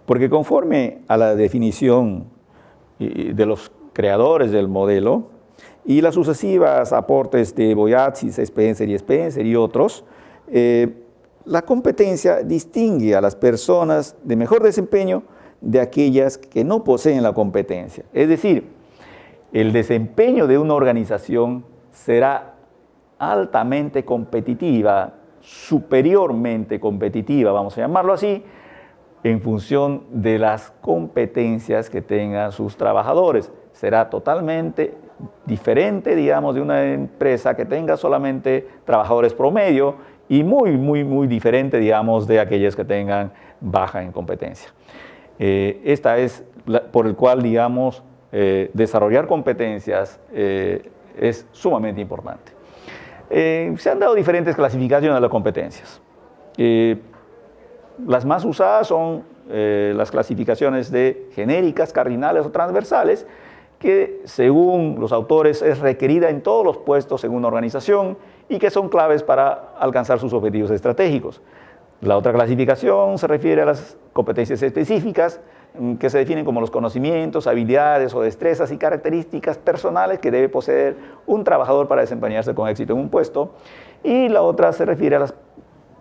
Porque conforme a la definición de los creadores del modelo y las sucesivas aportes de Boyatzis, Spencer y otros, la competencia distingue a las personas de mejor desempeño de aquellas que no poseen la competencia. Es decir, el desempeño de una organización será altamente competitiva, superiormente competitiva, vamos a llamarlo así, en función de las competencias que tengan sus trabajadores. Será totalmente diferente, digamos, de una empresa que tenga solamente trabajadores promedio y muy diferente, digamos, de aquellas que tengan baja en competencia. Esta es por el cual, digamos, desarrollar competencias es sumamente importante. Se han dado diferentes clasificaciones de las competencias. Las más usadas son las clasificaciones de genéricas, cardinales o transversales, que según los autores es requerida en todos los puestos en una organización y que son claves para alcanzar sus objetivos estratégicos. La otra clasificación se refiere a las competencias específicas, que se definen como los conocimientos, habilidades o destrezas y características personales que debe poseer un trabajador para desempeñarse con éxito en un puesto. Y la otra se refiere a las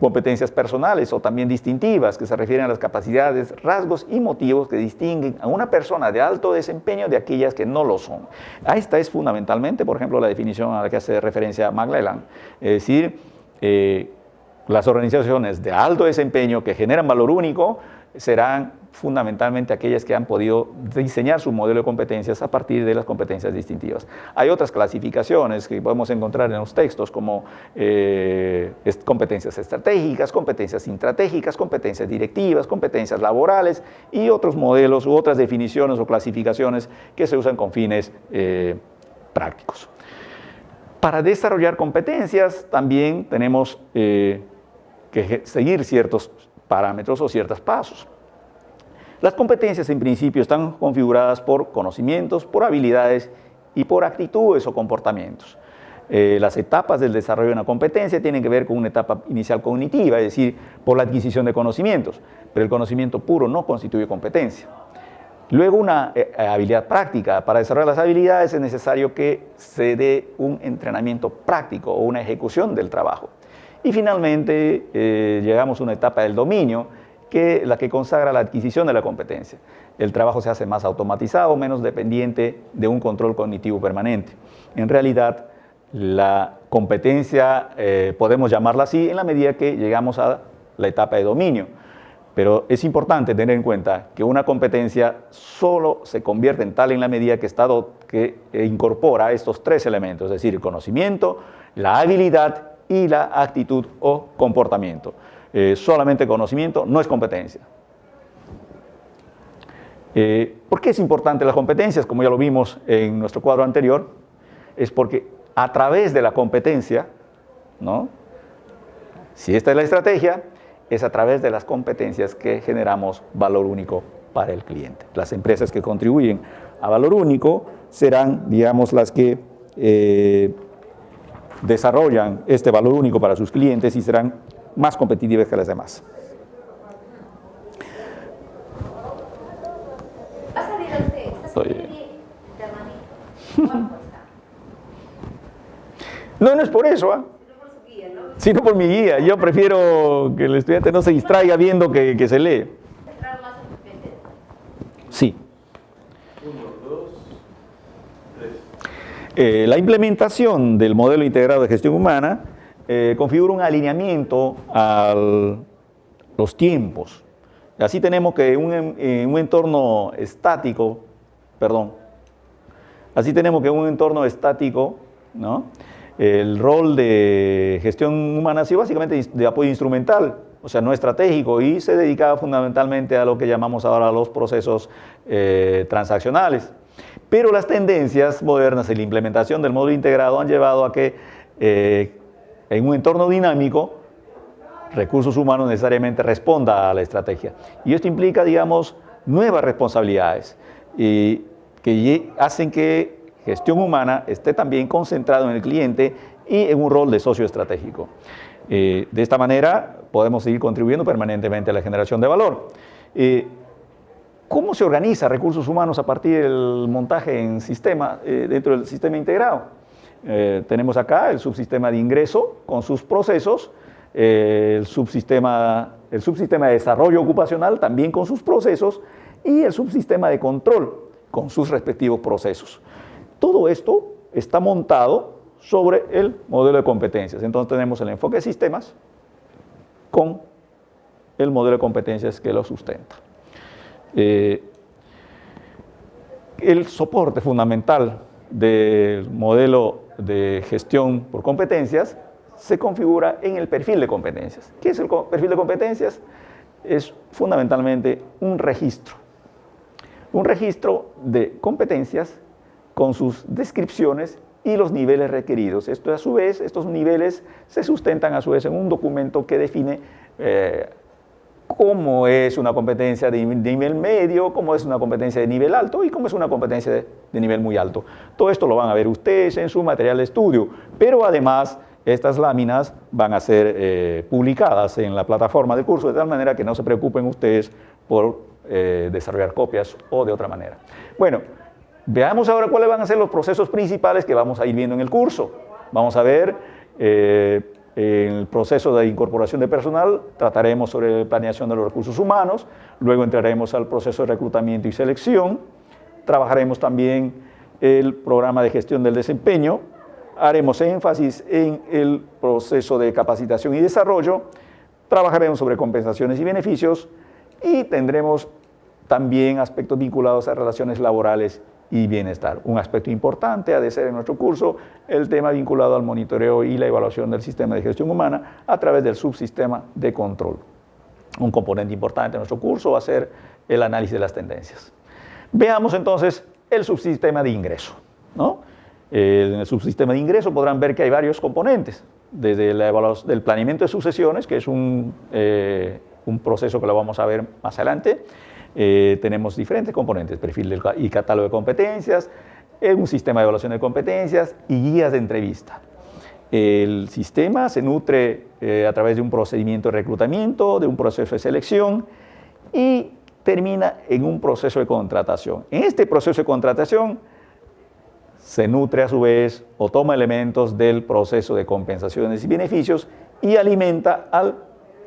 competencias personales o también distintivas, que se refieren a las capacidades, rasgos y motivos que distinguen a una persona de alto desempeño de aquellas que no lo son. Esta es fundamentalmente, por ejemplo, la definición a la que hace referencia McClellan, es decir, las organizaciones de alto desempeño que generan valor único serán fundamentalmente aquellas que han podido diseñar su modelo de competencias a partir de las competencias distintivas. Hay otras clasificaciones que podemos encontrar en los textos como competencias estratégicas, competencias intratégicas, competencias directivas, competencias laborales y otros modelos u otras definiciones o clasificaciones que se usan con fines prácticos. Para desarrollar competencias también tenemos que seguir ciertos parámetros o ciertos pasos. Las competencias en principio están configuradas por conocimientos, por habilidades y por actitudes o comportamientos. Las etapas del desarrollo de una competencia tienen que ver con una etapa inicial cognitiva, es decir, por la adquisición de conocimientos, pero el conocimiento puro no constituye competencia. Luego una habilidad práctica. Para desarrollar las habilidades es necesario que se dé un entrenamiento práctico o una ejecución del trabajo. Y finalmente llegamos a una etapa del dominio, la que consagra la adquisición de la competencia. El trabajo se hace más automatizado, menos dependiente de un control cognitivo permanente. En realidad, la competencia podemos llamarla así en la medida que llegamos a la etapa de dominio. Pero es importante tener en cuenta que una competencia solo se convierte en tal en la medida que incorpora estos tres elementos, es decir, el conocimiento, la habilidad y la actitud o comportamiento. Solamente conocimiento no es competencia. ¿Por qué es importante las competencias? Como ya lo vimos en nuestro cuadro anterior, es porque a través de la competencia, ¿no? Si esta es la estrategia, es a través de las competencias que generamos valor único para el cliente. Las empresas que contribuyen a valor único serán, digamos, las que desarrollan este valor único para sus clientes y serán más competitivas que las demás. ¿Va a salir usted? ¿Está internamente? No es por eso, ¿eh? Sino por mi guía. Yo prefiero que el estudiante no se distraiga viendo que se lee. Sí. 1, 2, 3. La implementación del modelo integrado de gestión humana configura un alineamiento a los tiempos. Así tenemos que un entorno estático, ¿no? El rol de gestión humana ha sido básicamente de apoyo instrumental, o sea, no estratégico, y se dedicaba fundamentalmente a lo que llamamos ahora los procesos transaccionales. Pero las tendencias modernas y la implementación del modelo integrado han llevado a que en un entorno dinámico, recursos humanos necesariamente responda a la estrategia. Y esto implica, digamos, nuevas responsabilidades que hacen que gestión humana esté también concentrado en el cliente y en un rol de socio estratégico. De esta manera podemos seguir contribuyendo permanentemente a la generación de valor. ¿Cómo se organiza recursos humanos a partir del montaje en sistema, dentro del sistema integrado? Tenemos acá el subsistema de ingreso con sus procesos, el subsistema de desarrollo ocupacional también con sus procesos y el subsistema de control con sus respectivos procesos. Todo esto está montado sobre el modelo de competencias. Entonces tenemos el enfoque de sistemas con el modelo de competencias que lo sustenta. El soporte fundamental del modelo de gestión por competencias se configura en el perfil de competencias. ¿Qué es el perfil de competencias? Es fundamentalmente un registro de competencias con sus descripciones y los niveles requeridos. Esto, a su vez, estos niveles se sustentan a su vez en un documento que define cómo es una competencia de nivel medio, cómo es una competencia de nivel alto y cómo es una competencia de nivel muy alto. Todo esto lo van a ver ustedes en su material de estudio, pero además estas láminas van a ser publicadas en la plataforma del curso, de tal manera que no se preocupen ustedes por desarrollar copias o de otra manera. Bueno, veamos ahora cuáles van a ser los procesos principales que vamos a ir viendo en el curso. Vamos a ver el proceso de incorporación de personal, trataremos sobre planeación de los recursos humanos, luego entraremos al proceso de reclutamiento y selección, trabajaremos también el programa de gestión del desempeño, haremos énfasis en el proceso de capacitación y desarrollo, trabajaremos sobre compensaciones y beneficios y tendremos también aspectos vinculados a relaciones laborales y bienestar. Un aspecto importante ha de ser en nuestro curso el tema vinculado al monitoreo y la evaluación del sistema de gestión humana a través del subsistema de control. Un componente importante de nuestro curso va a ser el análisis de las tendencias. Veamos entonces el subsistema de ingreso, ¿no? En el subsistema de ingreso podrán ver que hay varios componentes, desde la evaluación del planeamiento de sucesiones, que es un proceso que lo vamos a ver más adelante. Tenemos diferentes componentes, perfil y catálogo de competencias, un sistema de evaluación de competencias y guías de entrevista. El sistema se nutre a través de un procedimiento de reclutamiento, de un proceso de selección y termina en un proceso de contratación. En este proceso de contratación se nutre a su vez o toma elementos del proceso de compensaciones y beneficios y alimenta al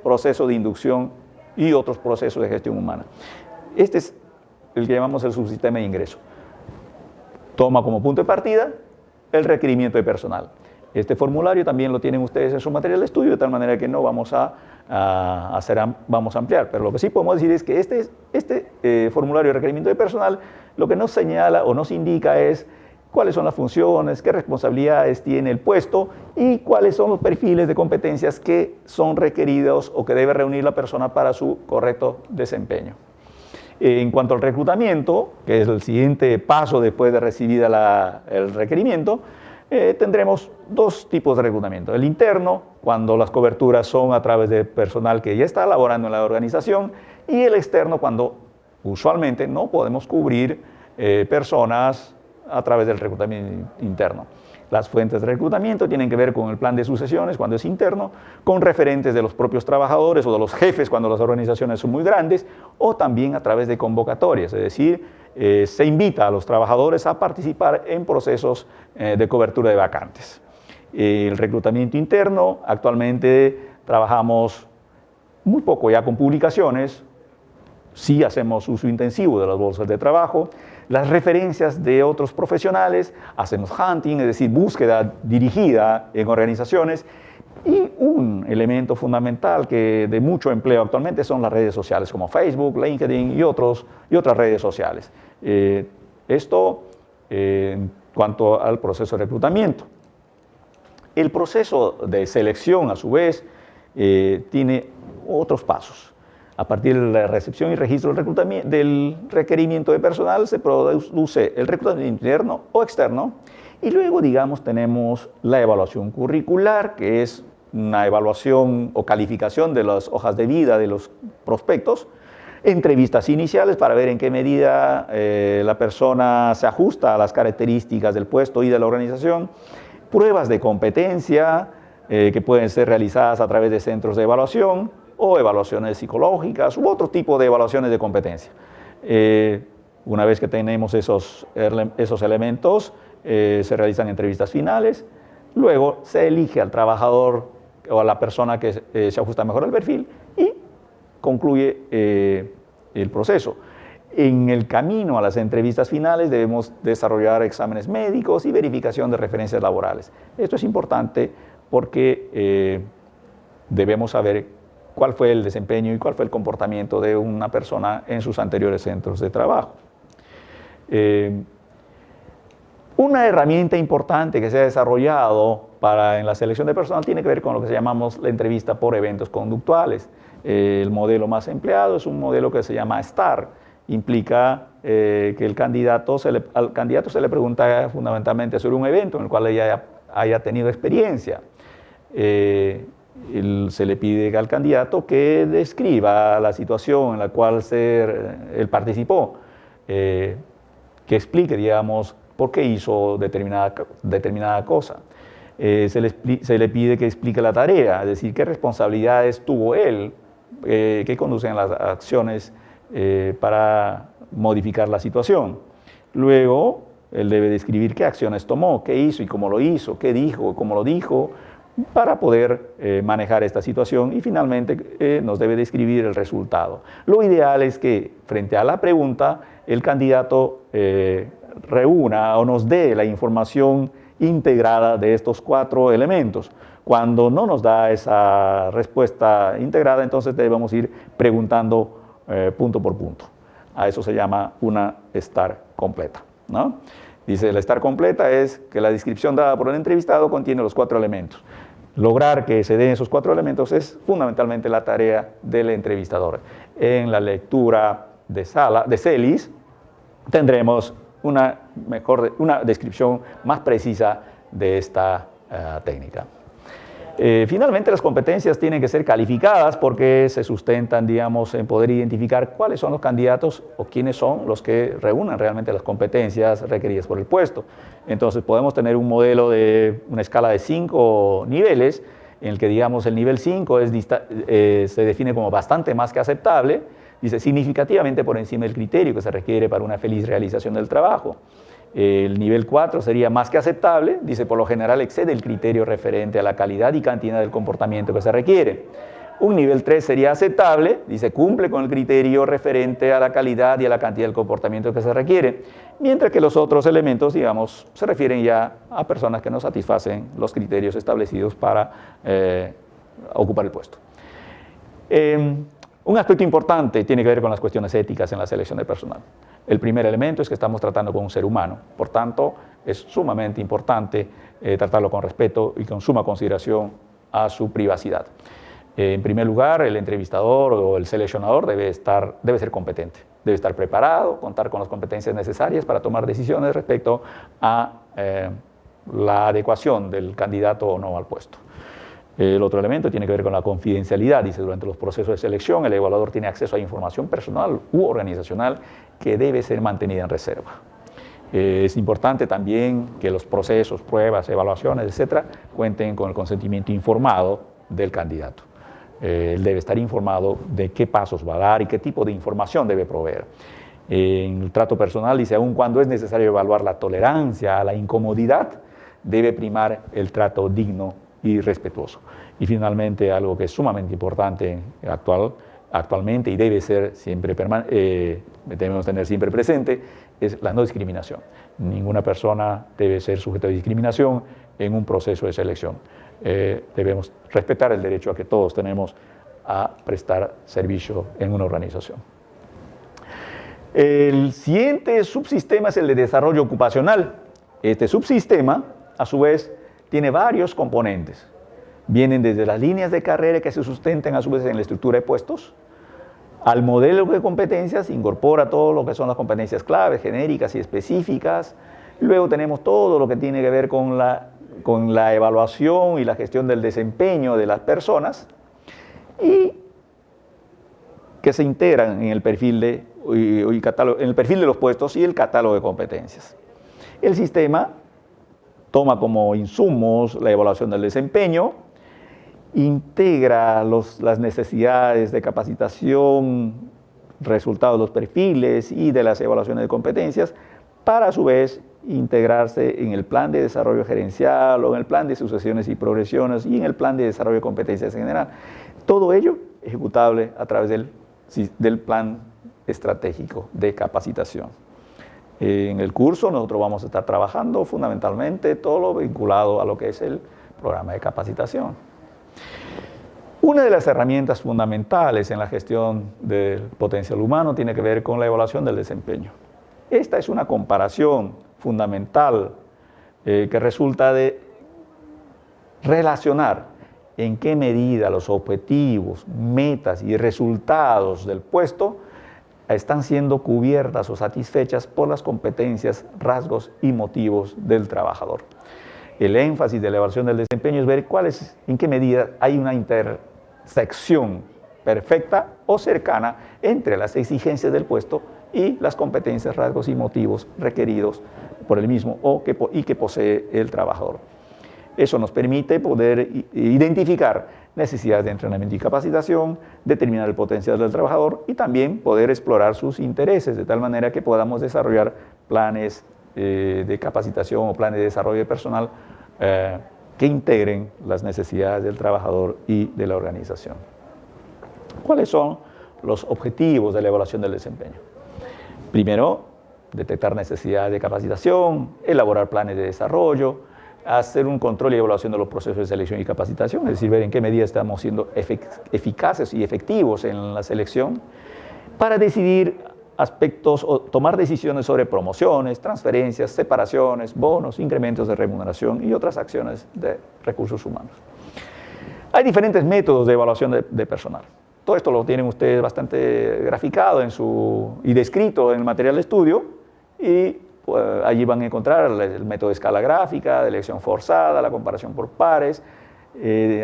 proceso de inducción y otros procesos de gestión humana. Este es el que llamamos el subsistema de ingreso. Toma como punto de partida el requerimiento de personal. Este formulario también lo tienen ustedes en su material de estudio, de tal manera que no vamos a ampliar. Pero lo que sí podemos decir es que este formulario de requerimiento de personal lo que nos señala o nos indica es cuáles son las funciones, qué responsabilidades tiene el puesto y cuáles son los perfiles de competencias que son requeridos o que debe reunir la persona para su correcto desempeño. En cuanto al reclutamiento, que es el siguiente paso después de recibir el requerimiento, tendremos dos tipos de reclutamiento. El interno, cuando las coberturas son a través de personal que ya está laborando en la organización, y el externo, cuando usualmente no podemos cubrir personas a través del reclutamiento interno. Las fuentes de reclutamiento tienen que ver con el plan de sucesiones cuando es interno, con referentes de los propios trabajadores o de los jefes cuando las organizaciones son muy grandes, o también a través de convocatorias, es decir, se invita a los trabajadores a participar en procesos de cobertura de vacantes. El reclutamiento interno, actualmente trabajamos muy poco ya con publicaciones, sí hacemos uso intensivo de las bolsas de trabajo, las referencias de otros profesionales, hacemos hunting, es decir, búsqueda dirigida en organizaciones, y un elemento fundamental que de mucho empleo actualmente son las redes sociales como Facebook, LinkedIn y otras redes sociales. Esto en cuanto al proceso de reclutamiento. El proceso de selección, a su vez, tiene otros pasos. A partir de la recepción y registro del requerimiento de personal se produce el reclutamiento interno o externo y luego, digamos, tenemos la evaluación curricular, que es una evaluación o calificación de las hojas de vida de los prospectos, entrevistas iniciales para ver en qué medida la persona se ajusta a las características del puesto y de la organización, pruebas de competencia que pueden ser realizadas a través de centros de evaluación o evaluaciones psicológicas u otro tipo de evaluaciones de competencia. Una vez que tenemos esos elementos, se realizan entrevistas finales, luego se elige al trabajador o a la persona que se ajusta mejor al perfil y concluye el proceso. En el camino a las entrevistas finales debemos desarrollar exámenes médicos y verificación de referencias laborales. Esto es importante porque debemos saber cuál fue el desempeño y cuál fue el comportamiento de una persona en sus anteriores centros de trabajo. Una herramienta importante que se ha desarrollado en la selección de personal tiene que ver con lo que se llamamos la entrevista por eventos conductuales. El modelo más empleado es un modelo que se llama STAR. Implica que al candidato se le pregunta fundamentalmente sobre un evento en el cual ella haya tenido experiencia. Se le pide al candidato que describa la situación en la cual él participó, que explique, digamos, por qué hizo determinada cosa. Se le pide que explique la tarea, es decir, qué responsabilidades tuvo él, que conducen las acciones para modificar la situación. Luego, él debe describir qué acciones tomó, qué hizo y cómo lo hizo, qué dijo, cómo lo dijo, para poder manejar esta situación y finalmente nos debe describir el resultado. Lo ideal es que frente a la pregunta el candidato reúna o nos dé la información integrada de estos 4 elementos. Cuando no nos da esa respuesta integrada, entonces debemos ir preguntando punto por punto. A eso se llama una STAR completa, ¿no? Dice, la STAR completa es que la descripción dada por el entrevistado contiene los 4 elementos. Lograr que se den esos 4 elementos es fundamentalmente la tarea del entrevistador. En la lectura de CELIS tendremos una descripción más precisa de esta técnica. Finalmente, las competencias tienen que ser calificadas porque se sustentan, digamos, en poder identificar cuáles son los candidatos o quiénes son los que reúnen realmente las competencias requeridas por el puesto. Entonces, podemos tener un modelo de una escala de 5 niveles, en el que, digamos, el nivel 5 se define como bastante más que aceptable, dice significativamente por encima del criterio que se requiere para una feliz realización del trabajo. El nivel 4 sería más que aceptable, dice por lo general excede el criterio referente a la calidad y cantidad del comportamiento que se requiere. Un nivel 3 sería aceptable, dice cumple con el criterio referente a la calidad y a la cantidad del comportamiento que se requiere, mientras que los otros elementos, digamos, se refieren ya a personas que no satisfacen los criterios establecidos para ocupar el puesto. Un aspecto importante tiene que ver con las cuestiones éticas en la selección de personal. El primer elemento es que estamos tratando con un ser humano, por tanto, es sumamente importante tratarlo con respeto y con suma consideración a su privacidad. En primer lugar, el entrevistador o el seleccionador debe ser competente, debe estar preparado, contar con las competencias necesarias para tomar decisiones respecto a la adecuación del candidato o no al puesto. El otro elemento tiene que ver con la confidencialidad. Dice, durante los procesos de selección, el evaluador tiene acceso a información personal u organizacional que debe ser mantenida en reserva. Es importante también que los procesos, pruebas, evaluaciones, etcétera, cuenten con el consentimiento informado del candidato. Él debe estar informado de qué pasos va a dar y qué tipo de información debe proveer. En el trato personal dice, aun cuando es necesario evaluar la tolerancia a la incomodidad, debe primar el trato digno y respetuoso. Y finalmente, algo que es sumamente importante actualmente y debe ser siempre debemos tener siempre presente, es la no discriminación. Ninguna persona debe ser sujeto de discriminación en un proceso de selección. Debemos respetar el derecho a que todos tenemos a prestar servicio en una organización. El siguiente subsistema es el de desarrollo ocupacional. Este subsistema, a su vez, tiene varios componentes. Vienen desde las líneas de carrera que se sustentan a su vez en la estructura de puestos, al modelo de competencias, incorpora todo lo que son las competencias claves, genéricas y específicas. Luego tenemos todo lo que tiene que ver con la con la evaluación y la gestión del desempeño de las personas y que se integran en el perfil de, en el perfil de los puestos y el catálogo de competencias. El sistema toma como insumos la evaluación del desempeño, integra las necesidades de capacitación, resultados de los perfiles y de las evaluaciones de competencias, para a su vez integrarse en el plan de desarrollo gerencial o en el plan de sucesiones y progresiones y en el plan de desarrollo de competencias en general. Todo ello ejecutable a través del plan estratégico de capacitación. En el curso nosotros vamos a estar trabajando fundamentalmente todo lo vinculado a lo que es el programa de capacitación. Una de las herramientas fundamentales en la gestión del potencial humano tiene que ver con la evaluación del desempeño. Esta es una comparación fundamental que resulta de relacionar en qué medida los objetivos, metas y resultados del puesto están siendo cubiertas o satisfechas por las competencias, rasgos y motivos del trabajador. El énfasis de la evaluación del desempeño es ver en qué medida hay una intersección perfecta o cercana entre las exigencias del puesto y las competencias, rasgos y motivos requeridos por el mismo y que posee el trabajador. Eso nos permite poder identificar necesidades de entrenamiento y capacitación, determinar el potencial del trabajador y también poder explorar sus intereses, de tal manera que podamos desarrollar planes de capacitación o planes de desarrollo de personal que integren las necesidades del trabajador y de la organización. ¿Cuáles son los objetivos de la evaluación del desempeño? Primero, detectar necesidades de capacitación, elaborar planes de desarrollo, hacer un control y evaluación de los procesos de selección y capacitación, es decir, ver en qué medida estamos siendo eficaces y efectivos en la selección, para decidir aspectos o tomar decisiones sobre promociones, transferencias, separaciones, bonos, incrementos de remuneración y otras acciones de recursos humanos. Hay diferentes métodos de evaluación de personal. Todo esto lo tienen ustedes bastante graficado y descrito en el material de estudio y allí van a encontrar el método de escala gráfica, de elección forzada, la comparación por pares,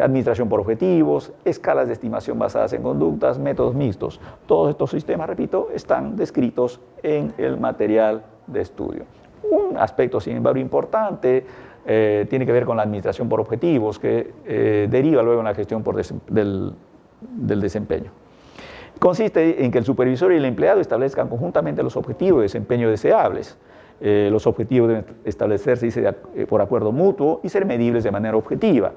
administración por objetivos, escalas de estimación basadas en conductas, métodos mixtos. Todos estos sistemas, repito, están descritos en el material de estudio. Un aspecto, sin embargo, importante tiene que ver con la administración por objetivos, que deriva luego en la gestión del desempeño. Consiste en que el supervisor y el empleado establezcan conjuntamente los objetivos de desempeño deseables. Los objetivos deben establecerse por acuerdo mutuo y ser medibles de manera objetiva.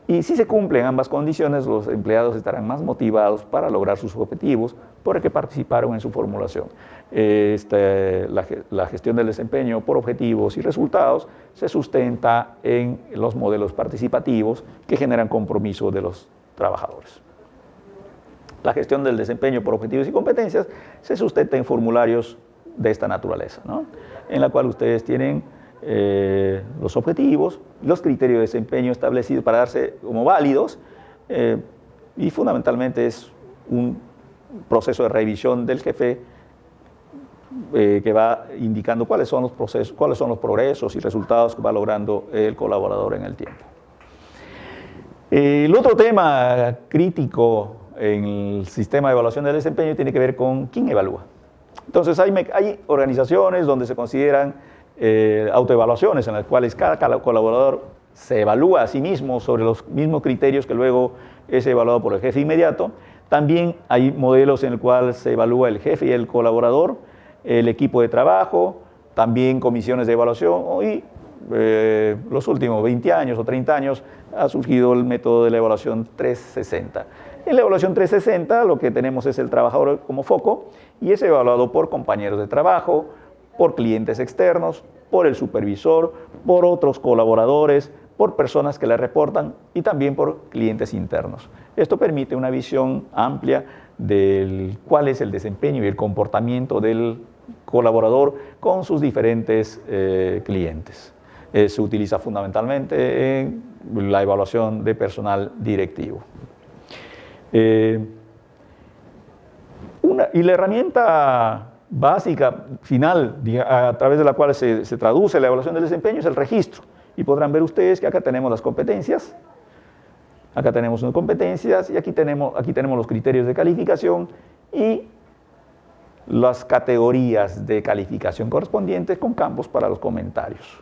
Y si se cumplen ambas condiciones, los empleados estarán más motivados para lograr sus objetivos porque participaron en su formulación. La gestión del desempeño por objetivos y resultados se sustenta en los modelos participativos que generan compromiso de los trabajadores. La gestión del desempeño por objetivos y competencias se sustenta en formularios de esta naturaleza, ¿no? En la cual ustedes tienen los objetivos, los criterios de desempeño establecidos para darse como válidos y fundamentalmente es un proceso de revisión del jefe que va indicando cuáles son los procesos, cuáles son los progresos y resultados que va logrando el colaborador en el tiempo. El otro tema crítico en el sistema de evaluación del desempeño tiene que ver con quién evalúa. Entonces hay organizaciones donde se consideran autoevaluaciones en las cuales cada colaborador se evalúa a sí mismo sobre los mismos criterios que luego es evaluado por el jefe inmediato. También hay modelos en el cual se evalúa el jefe y el colaborador, el equipo de trabajo, también comisiones de evaluación y los últimos 20 años o 30 años ha surgido el método de la evaluación 360. En la evaluación 360 lo que tenemos es el trabajador como foco y es evaluado por compañeros de trabajo, por clientes externos, por el supervisor, por otros colaboradores, por personas que le reportan y también por clientes internos. Esto permite una visión amplia de cuál es el desempeño y el comportamiento del colaborador con sus diferentes clientes. Se utiliza fundamentalmente en la evaluación de personal directivo. Y la herramienta básica, final, a través de la cual se traduce la evaluación del desempeño es el registro. Y podrán ver ustedes que acá tenemos las competencias. Acá tenemos unas competencias y aquí tenemos los criterios de calificación y las categorías de calificación correspondientes con campos para los comentarios.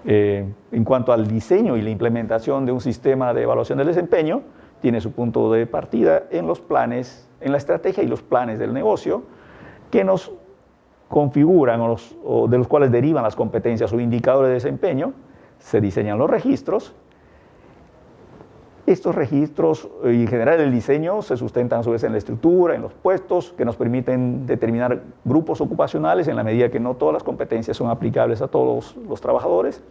En cuanto al diseño y la implementación de un sistema de evaluación del desempeño, tiene su punto de partida en los planes, en la estrategia y los planes del negocio que nos configuran o de los cuales derivan las competencias o indicadores de desempeño. Se diseñan los registros. Estos registros y en general el diseño se sustentan a su vez en la estructura, en los puestos, que nos permiten determinar grupos ocupacionales en la medida que no todas las competencias son aplicables a todos los trabajadores.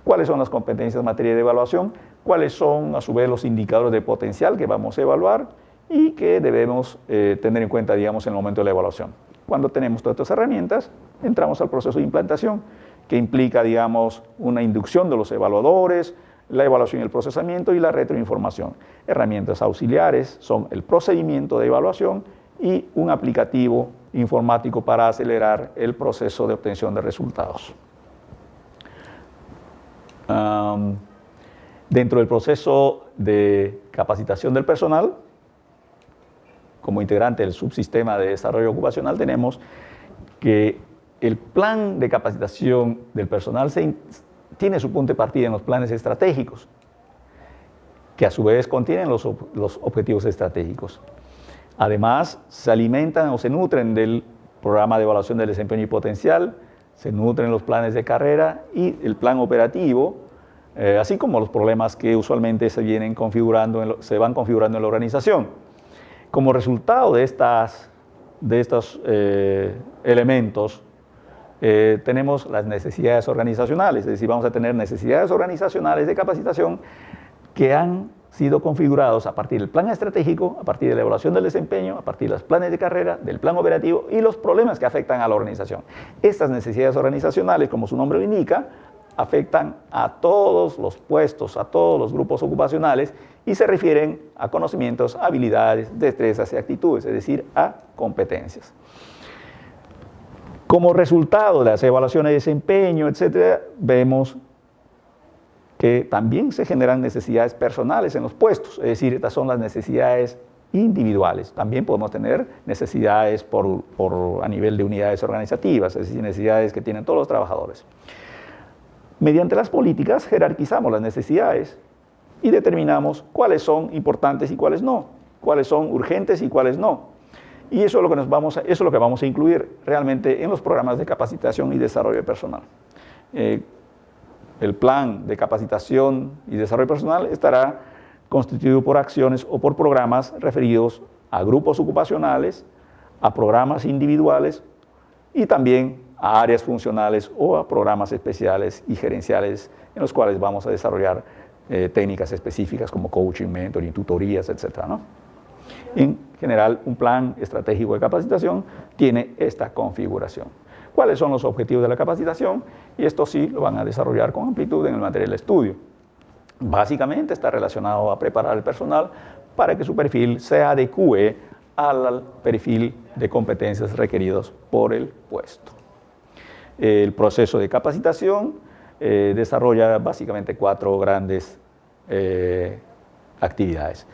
¿Cuáles son las competencias en materia de evaluación? ¿Cuáles son a su vez los indicadores de potencial que vamos a evaluar y que debemos tener en cuenta, digamos, en el momento de la evaluación? Cuando tenemos todas estas herramientas, entramos al proceso de implantación, que implica, digamos, una inducción de los evaluadores, la evaluación y el procesamiento y la retroinformación. Herramientas auxiliares son el procedimiento de evaluación y un aplicativo informático para acelerar el proceso de obtención de resultados. Dentro del proceso de capacitación del personal, como integrante del subsistema de desarrollo ocupacional, tenemos que el plan de capacitación del personal tiene su punto de partida en los planes estratégicos, que a su vez contienen los objetivos estratégicos. Además, se alimentan o se nutren del programa de evaluación del desempeño y potencial, se nutren los planes de carrera y el plan operativo, así como los problemas que usualmente se van configurando en la organización. Como resultado de estos elementos, tenemos las necesidades organizacionales, es decir, vamos a tener necesidades organizacionales de capacitación que han sido configurados a partir del plan estratégico, a partir de la evaluación del desempeño, a partir de los planes de carrera, del plan operativo y los problemas que afectan a la organización. Estas necesidades organizacionales, como su nombre lo indica, afectan a todos los puestos, a todos los grupos ocupacionales y se refieren a conocimientos, habilidades, destrezas y actitudes, es decir, a competencias. Como resultado de las evaluaciones de desempeño, etcétera, vemos que también se generan necesidades personales en los puestos, es decir, estas son las necesidades individuales. También podemos tener necesidades a nivel de unidades organizativas, es decir, necesidades que tienen todos los trabajadores. Mediante las políticas jerarquizamos las necesidades y determinamos cuáles son importantes y cuáles no, cuáles son urgentes y cuáles no. Y eso es lo que vamos a incluir realmente en los programas de capacitación y desarrollo personal. El plan de capacitación y desarrollo personal estará constituido por acciones o por programas referidos a grupos ocupacionales, a programas individuales y también a áreas funcionales o a programas especiales y gerenciales en los cuales vamos a desarrollar técnicas específicas como coaching, mentoring, tutorías, etc., ¿no? En general, un plan estratégico de capacitación tiene esta configuración. ¿Cuáles son los objetivos de la capacitación? Y esto sí lo van a desarrollar con amplitud en el material de estudio. Básicamente está relacionado a preparar al personal para que su perfil se adecue al perfil de competencias requeridos por el puesto. El proceso de capacitación desarrolla básicamente 4 grandes actividades.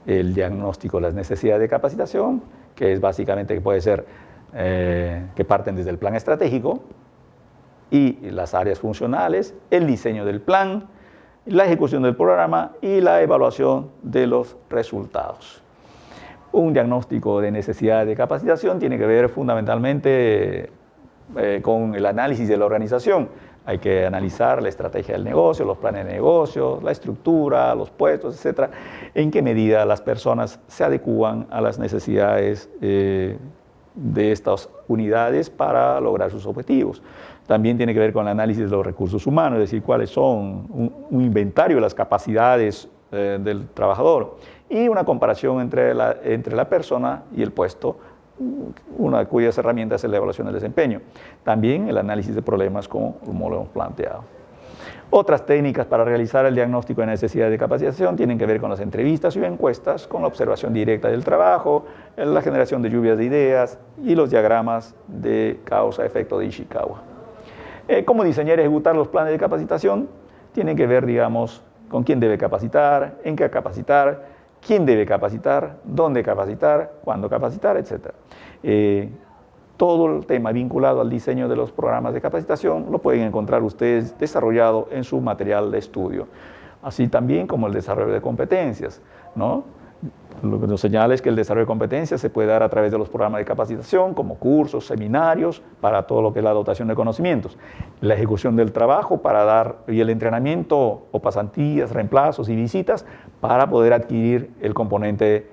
El diagnóstico de las necesidades de capacitación, que es básicamente que puede ser que parten desde el plan estratégico y las áreas funcionales, el diseño del plan, la ejecución del programa y la evaluación de los resultados. Un diagnóstico de necesidades de capacitación tiene que ver fundamentalmente con el análisis de la organización. Hay que analizar la estrategia del negocio, los planes de negocio, la estructura, los puestos, etcétera, en qué medida las personas se adecúan a las necesidades de estas unidades para lograr sus objetivos. También tiene que ver con el análisis de los recursos humanos, es decir, cuáles son un inventario de las capacidades del trabajador y una comparación entre la persona y el puesto, una de cuyas herramientas es la evaluación del desempeño. También el análisis de problemas como lo hemos planteado. Otras técnicas para realizar el diagnóstico de necesidades de capacitación tienen que ver con las entrevistas y encuestas, con la observación directa del trabajo, la generación de lluvias de ideas y los diagramas de causa-efecto de Ishikawa. Cómo diseñar y ejecutar los planes de capacitación tienen que ver, digamos, con quién debe capacitar, en qué capacitar, quién debe capacitar, dónde capacitar, cuándo capacitar, etc. Todo el tema vinculado al diseño de los programas de capacitación lo pueden encontrar ustedes desarrollado en su material de estudio, así también como el desarrollo de competencias, ¿no? Lo que nos señala es que el desarrollo de competencias se puede dar a través de los programas de capacitación, como cursos, seminarios, para todo lo que es la dotación de conocimientos. La ejecución del trabajo para dar, y el entrenamiento o pasantías, reemplazos y visitas para poder adquirir el componente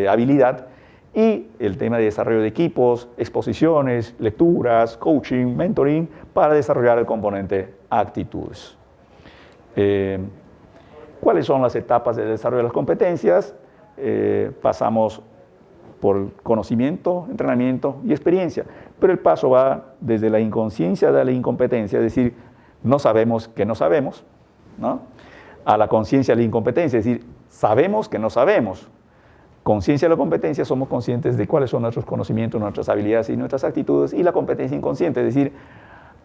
habilidad, y el tema de desarrollo de equipos, exposiciones, lecturas, coaching, mentoring, para desarrollar el componente actitudes. ¿Cuáles son las etapas del desarrollo de las competencias? Pasamos por conocimiento, entrenamiento y experiencia, pero el paso va desde la inconsciencia de la incompetencia, es decir, no sabemos que no sabemos, ¿no? A la conciencia de la incompetencia, es decir, sabemos que no sabemos. Conciencia de la competencia, somos conscientes de cuáles son nuestros conocimientos, nuestras habilidades y nuestras actitudes, y la competencia inconsciente, es decir,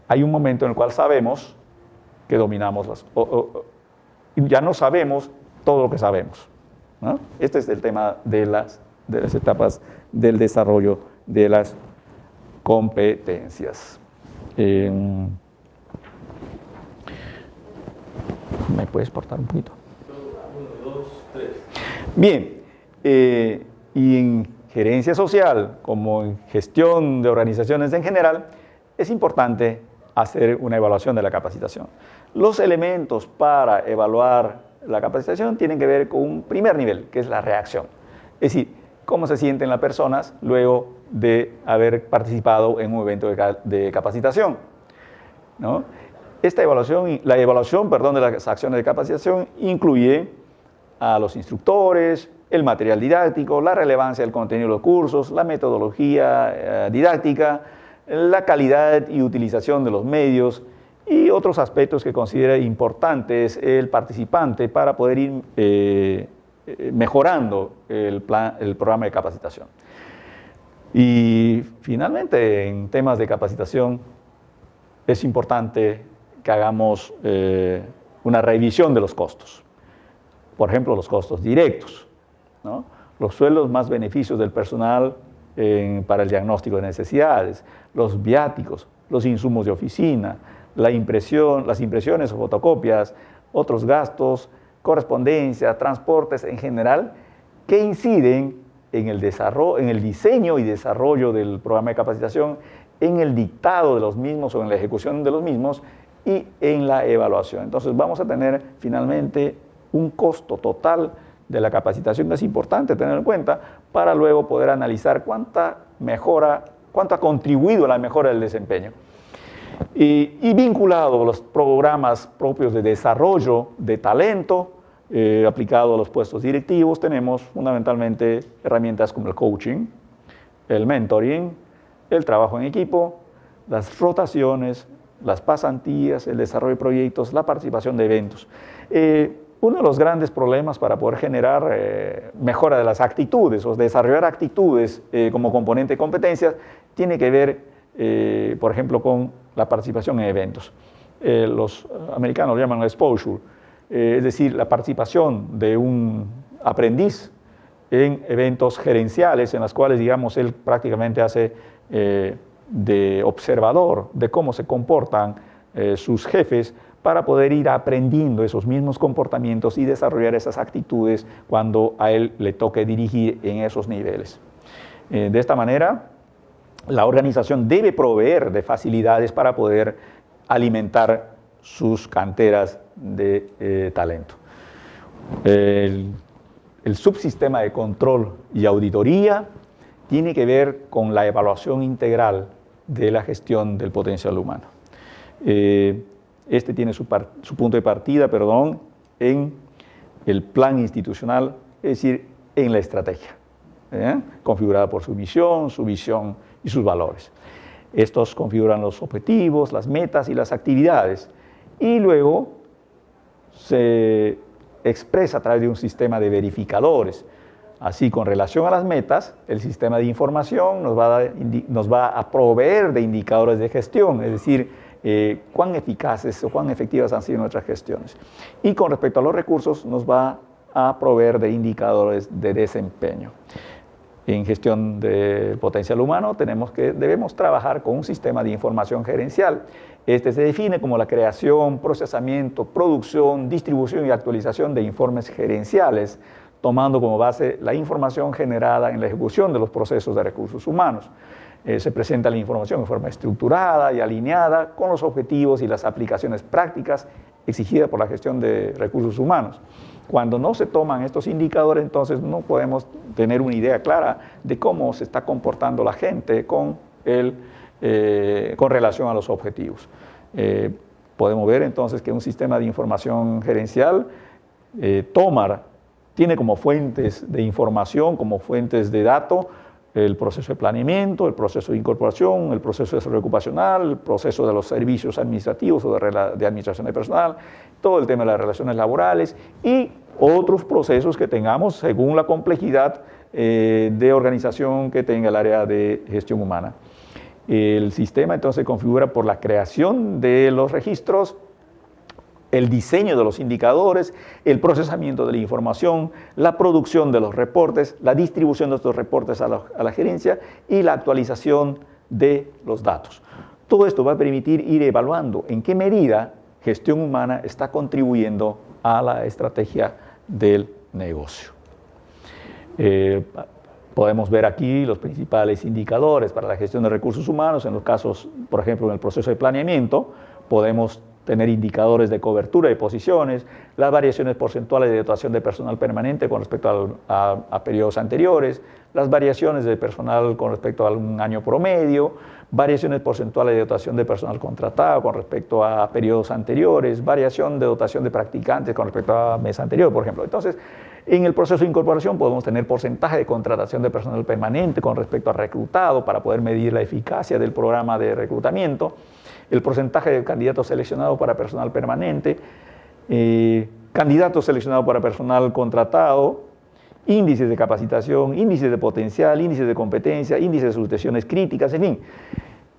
hay un momento en el cual sabemos que dominamos ya no sabemos todo lo que sabemos, ¿no? Este es el tema de las etapas del desarrollo de las competencias. ¿Me puedes portar un poquito? 1, 2, 3. Bien, y en gerencia social, como en gestión de organizaciones en general, es importante hacer una evaluación de la capacitación. Los elementos para evaluar la capacitación tienen que ver con un primer nivel, que es la reacción. Es decir, cómo se sienten las personas luego de haber participado en un evento de capacitación, ¿no? La evaluación de las acciones de capacitación incluye a los instructores, el material didáctico, la relevancia del contenido de los cursos, la metodología didáctica, la calidad y utilización de los medios y otros aspectos que considera importantes el participante para poder ir mejorando el programa de capacitación. Y finalmente, en temas de capacitación, es importante que hagamos una revisión de los costos. Por ejemplo, los costos directos, ¿no? Los sueldos más beneficios del personal para el diagnóstico de necesidades, los viáticos, los insumos de oficina, las impresiones o fotocopias, otros gastos, correspondencia, transportes en general, que inciden en el diseño y desarrollo del programa de capacitación, en el dictado de los mismos o en la ejecución de los mismos y en la evaluación. Entonces vamos a tener finalmente un costo total de la capacitación que es importante tener en cuenta para luego poder analizar cuánto ha contribuido a la mejora del desempeño. Y vinculado a los programas propios de desarrollo de talento, aplicado a los puestos directivos, tenemos fundamentalmente herramientas como el coaching, el mentoring, el trabajo en equipo, las rotaciones, las pasantías, el desarrollo de proyectos, la participación de eventos. Uno de los grandes problemas para poder generar mejora de las actitudes o desarrollar actitudes como componente de competencias tiene que ver, por ejemplo, con la participación en eventos. Los americanos lo llaman exposure, es decir, la participación de un aprendiz en eventos gerenciales en los cuales, digamos, él prácticamente hace de observador de cómo se comportan sus jefes para poder ir aprendiendo esos mismos comportamientos y desarrollar esas actitudes cuando a él le toque dirigir en esos niveles. De esta manera, la organización debe proveer de facilidades para poder alimentar sus canteras de talento. El subsistema de control y auditoría tiene que ver con la evaluación integral de la gestión del potencial humano. Este tiene su punto de partida, en el plan institucional, es decir, en la estrategia, configurada por su visión y sus valores. Estos configuran los objetivos, las metas y las actividades, y luego se expresa a través de un sistema de verificadores. Así, con relación a las metas, el sistema de información nos va a proveer de indicadores de gestión, es decir, cuán eficaces o cuán efectivas han sido nuestras gestiones. Y con respecto a los recursos, nos va a proveer de indicadores de desempeño. En gestión del potencial humano debemos trabajar con un sistema de información gerencial. Este se define como la creación, procesamiento, producción, distribución y actualización de informes gerenciales, tomando como base la información generada en la ejecución de los procesos de recursos humanos. Se presenta la información en forma estructurada y alineada con los objetivos y las aplicaciones prácticas exigidas por la gestión de recursos humanos. Cuando no se toman estos indicadores, entonces no podemos tener una idea clara de cómo se está comportando la gente con relación a los objetivos. Podemos ver entonces que un sistema de información gerencial tiene como fuentes de información, como fuentes de datos, el proceso de planeamiento, el proceso de incorporación, el proceso de desarrollo ocupacional, el proceso de los servicios administrativos o de administración de personal, todo el tema de las relaciones laborales y otros procesos que tengamos según la complejidad de organización que tenga el área de gestión humana. El sistema entonces se configura por la creación de los registros, el diseño de los indicadores, el procesamiento de la información, la producción de los reportes, la distribución de estos reportes a la gerencia y la actualización de los datos. Todo esto va a permitir ir evaluando en qué medida gestión humana está contribuyendo a la estrategia del negocio. Podemos ver aquí los principales indicadores para la gestión de recursos humanos. En los casos, por ejemplo, en el proceso de planeamiento, podemos tener indicadores de cobertura de posiciones, las variaciones porcentuales de dotación de personal permanente con respecto a periodos anteriores, las variaciones de personal con respecto a un año promedio, variaciones porcentuales de dotación de personal contratado con respecto a periodos anteriores, variación de dotación de practicantes con respecto a mes anterior, por ejemplo. Entonces, en el proceso de incorporación podemos tener porcentaje de contratación de personal permanente con respecto a reclutado para poder medir la eficacia del programa de reclutamiento, el porcentaje de candidatos seleccionados para personal permanente, candidatos seleccionados para personal contratado, índices de capacitación, índices de potencial, índices de competencia, índices de succesiones críticas, en fin.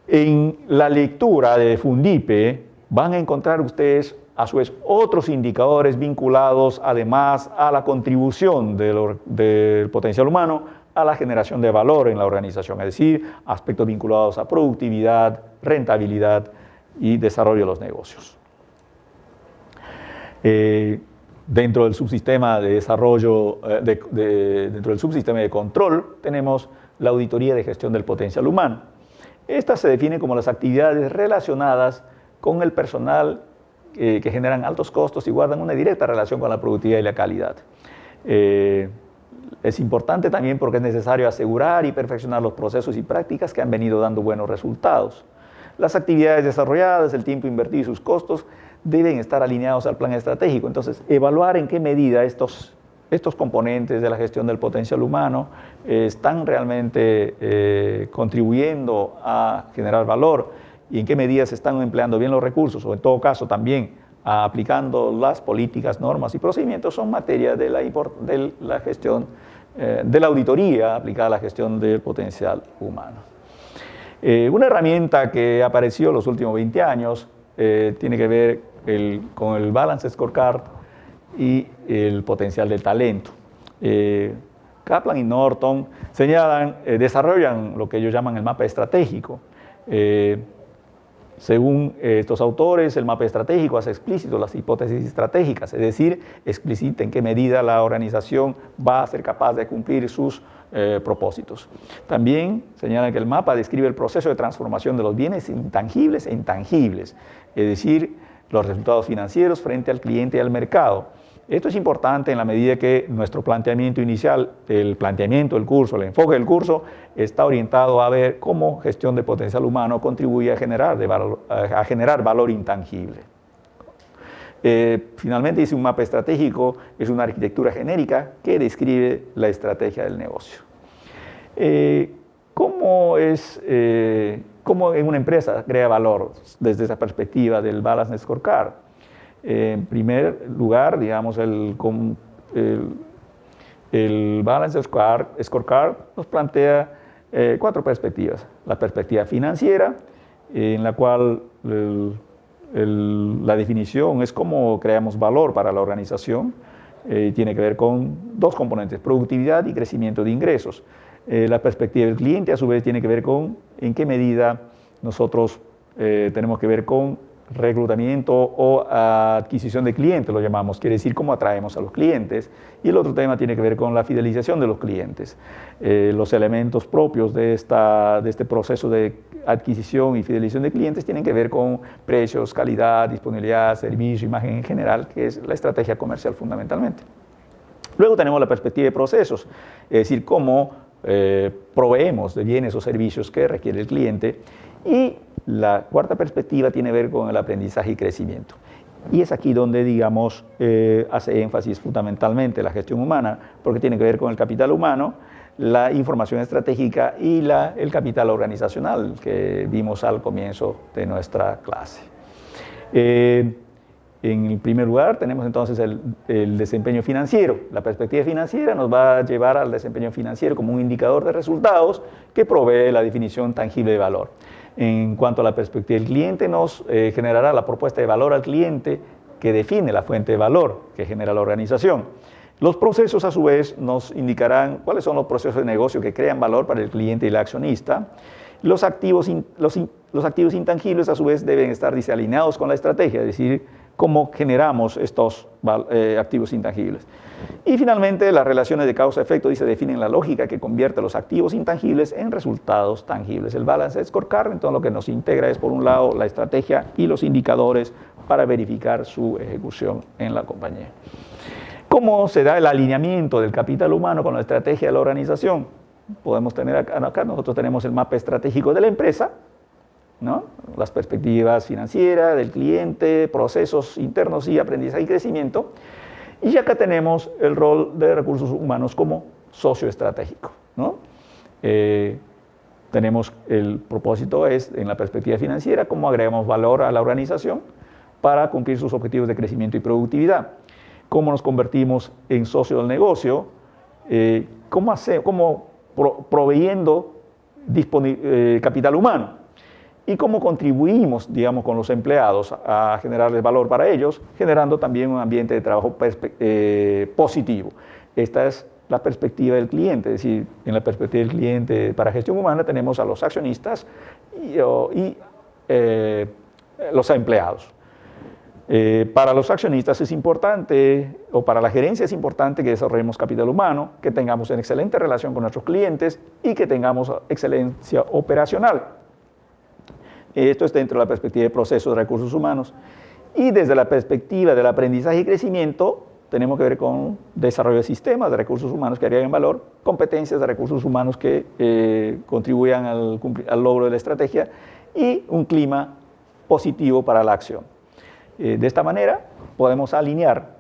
En la lectura de Fundipe van a encontrar ustedes a su vez otros indicadores vinculados además a la contribución del potencial humano a la generación de valor en la organización, es decir, aspectos vinculados a productividad, rentabilidad y desarrollo de los negocios. Dentro del subsistema de desarrollo, dentro del subsistema de control, tenemos la auditoría de gestión del potencial humano. Esta se define como las actividades relacionadas con el personal que generan altos costos y guardan una directa relación con la productividad y la calidad. Es importante también porque es necesario asegurar y perfeccionar los procesos y prácticas que han venido dando buenos resultados. Las actividades desarrolladas, el tiempo invertido y sus costos deben estar alineados al plan estratégico. Entonces, evaluar en qué medida estos componentes de la gestión del potencial humano están realmente contribuyendo a generar valor y en qué medida se están empleando bien los recursos o en todo caso también aplicando las políticas, normas y procedimientos son materia de la gestión, de la auditoría aplicada a la gestión del potencial humano. Una herramienta que apareció en los últimos 20 años tiene que ver con el Balance Scorecard y el potencial del talento. Kaplan y Norton desarrollan lo que ellos llaman el mapa estratégico. Según estos autores, el mapa estratégico hace explícito las hipótesis estratégicas, es decir, explicita en qué medida la organización va a ser capaz de cumplir sus propósitos. También señalan que el mapa describe el proceso de transformación de los bienes intangibles e intangibles, es decir, los resultados financieros frente al cliente y al mercado. Esto es importante en la medida que nuestro planteamiento inicial, el planteamiento del curso, el enfoque del curso, está orientado a ver cómo gestión de potencial humano contribuye a generar valor intangible. Finalmente, dice un mapa estratégico, es una arquitectura genérica que describe la estrategia del negocio. ¿Cómo en una empresa crea valor desde esa perspectiva del Balance Scorecard? En primer lugar, digamos, el Balance Scorecard nos plantea 4 perspectivas. La perspectiva financiera, en la cual la definición es cómo creamos valor para la organización. Tiene que ver con dos componentes, productividad y crecimiento de ingresos. La perspectiva del cliente, a su vez, tiene que ver con en qué medida nosotros tenemos que ver con reclutamiento o adquisición de clientes, lo llamamos, quiere decir cómo atraemos a los clientes. Y el otro tema tiene que ver con la fidelización de los clientes. Los elementos propios de este proceso de adquisición y fidelización de clientes tienen que ver con precios, calidad, disponibilidad, servicio, imagen en general, que es la estrategia comercial fundamentalmente. Luego tenemos la perspectiva de procesos, es decir, cómo proveemos de bienes o servicios que requiere el cliente. Y la cuarta perspectiva tiene que ver con el aprendizaje y crecimiento. Y es aquí donde, digamos, hace énfasis fundamentalmente la gestión humana, porque tiene que ver con el capital humano, la información estratégica y el capital organizacional que vimos al comienzo de nuestra clase. En el primer lugar tenemos entonces el desempeño financiero. La perspectiva financiera nos va a llevar al desempeño financiero como un indicador de resultados que provee la definición tangible de valor. En cuanto a la perspectiva del cliente, nos generará la propuesta de valor al cliente que define la fuente de valor que genera la organización. Los procesos, a su vez, nos indicarán cuáles son los procesos de negocio que crean valor para el cliente y el accionista. Los activos intangibles, a su vez, deben estar alineados con la estrategia, es decir, cómo generamos estos activos intangibles. Y finalmente, las relaciones de causa-efecto definen la lógica que convierte los activos intangibles en resultados tangibles. El Balance Scorecard, entonces, lo que nos integra es, por un lado, la estrategia y los indicadores para verificar su ejecución en la compañía. ¿Cómo se da el alineamiento del capital humano con la estrategia de la organización? Podemos tener acá nosotros tenemos el mapa estratégico de la empresa, ¿no? Las perspectivas financieras del cliente, procesos internos y aprendizaje y crecimiento. Y acá tenemos el rol de recursos humanos como socio estratégico, ¿no? Tenemos el propósito es, en la perspectiva financiera, cómo agregamos valor a la organización para cumplir sus objetivos de crecimiento y productividad. Cómo nos convertimos en socio del negocio, proveyendo capital humano y cómo contribuimos, digamos, con los empleados a generarles valor para ellos, generando también un ambiente de trabajo positivo. Esta es la perspectiva del cliente, es decir, en la perspectiva del cliente para gestión humana tenemos a los accionistas y los empleados. Para los accionistas es importante, o para la gerencia es importante que desarrollemos capital humano, que tengamos una excelente relación con nuestros clientes y que tengamos excelencia operacional. Esto es dentro de la perspectiva de procesos de recursos humanos. Y desde la perspectiva del aprendizaje y crecimiento, tenemos que ver con desarrollo de sistemas de recursos humanos que agreguen valor, competencias de recursos humanos que contribuyan al logro de la estrategia y un clima positivo para la acción. De esta manera podemos alinear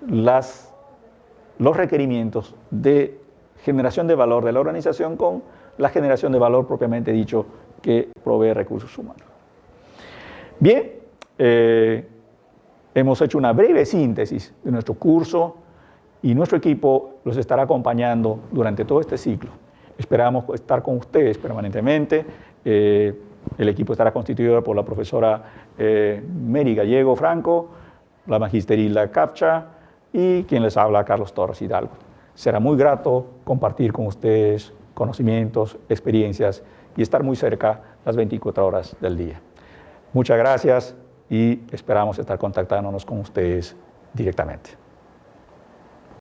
los requerimientos de generación de valor de la organización con la generación de valor propiamente dicho que provee recursos humanos. Bien, hemos hecho una breve síntesis de nuestro curso y nuestro equipo los estará acompañando durante todo este ciclo. Esperamos estar con ustedes permanentemente. El equipo estará constituido por la profesora Mary Gallego Franco, la magister Hilda Capcha y quien les habla, Carlos Torres Hidalgo. Será muy grato compartir con ustedes conocimientos, experiencias y estar muy cerca las 24 horas del día. Muchas gracias y esperamos estar contactándonos con ustedes directamente.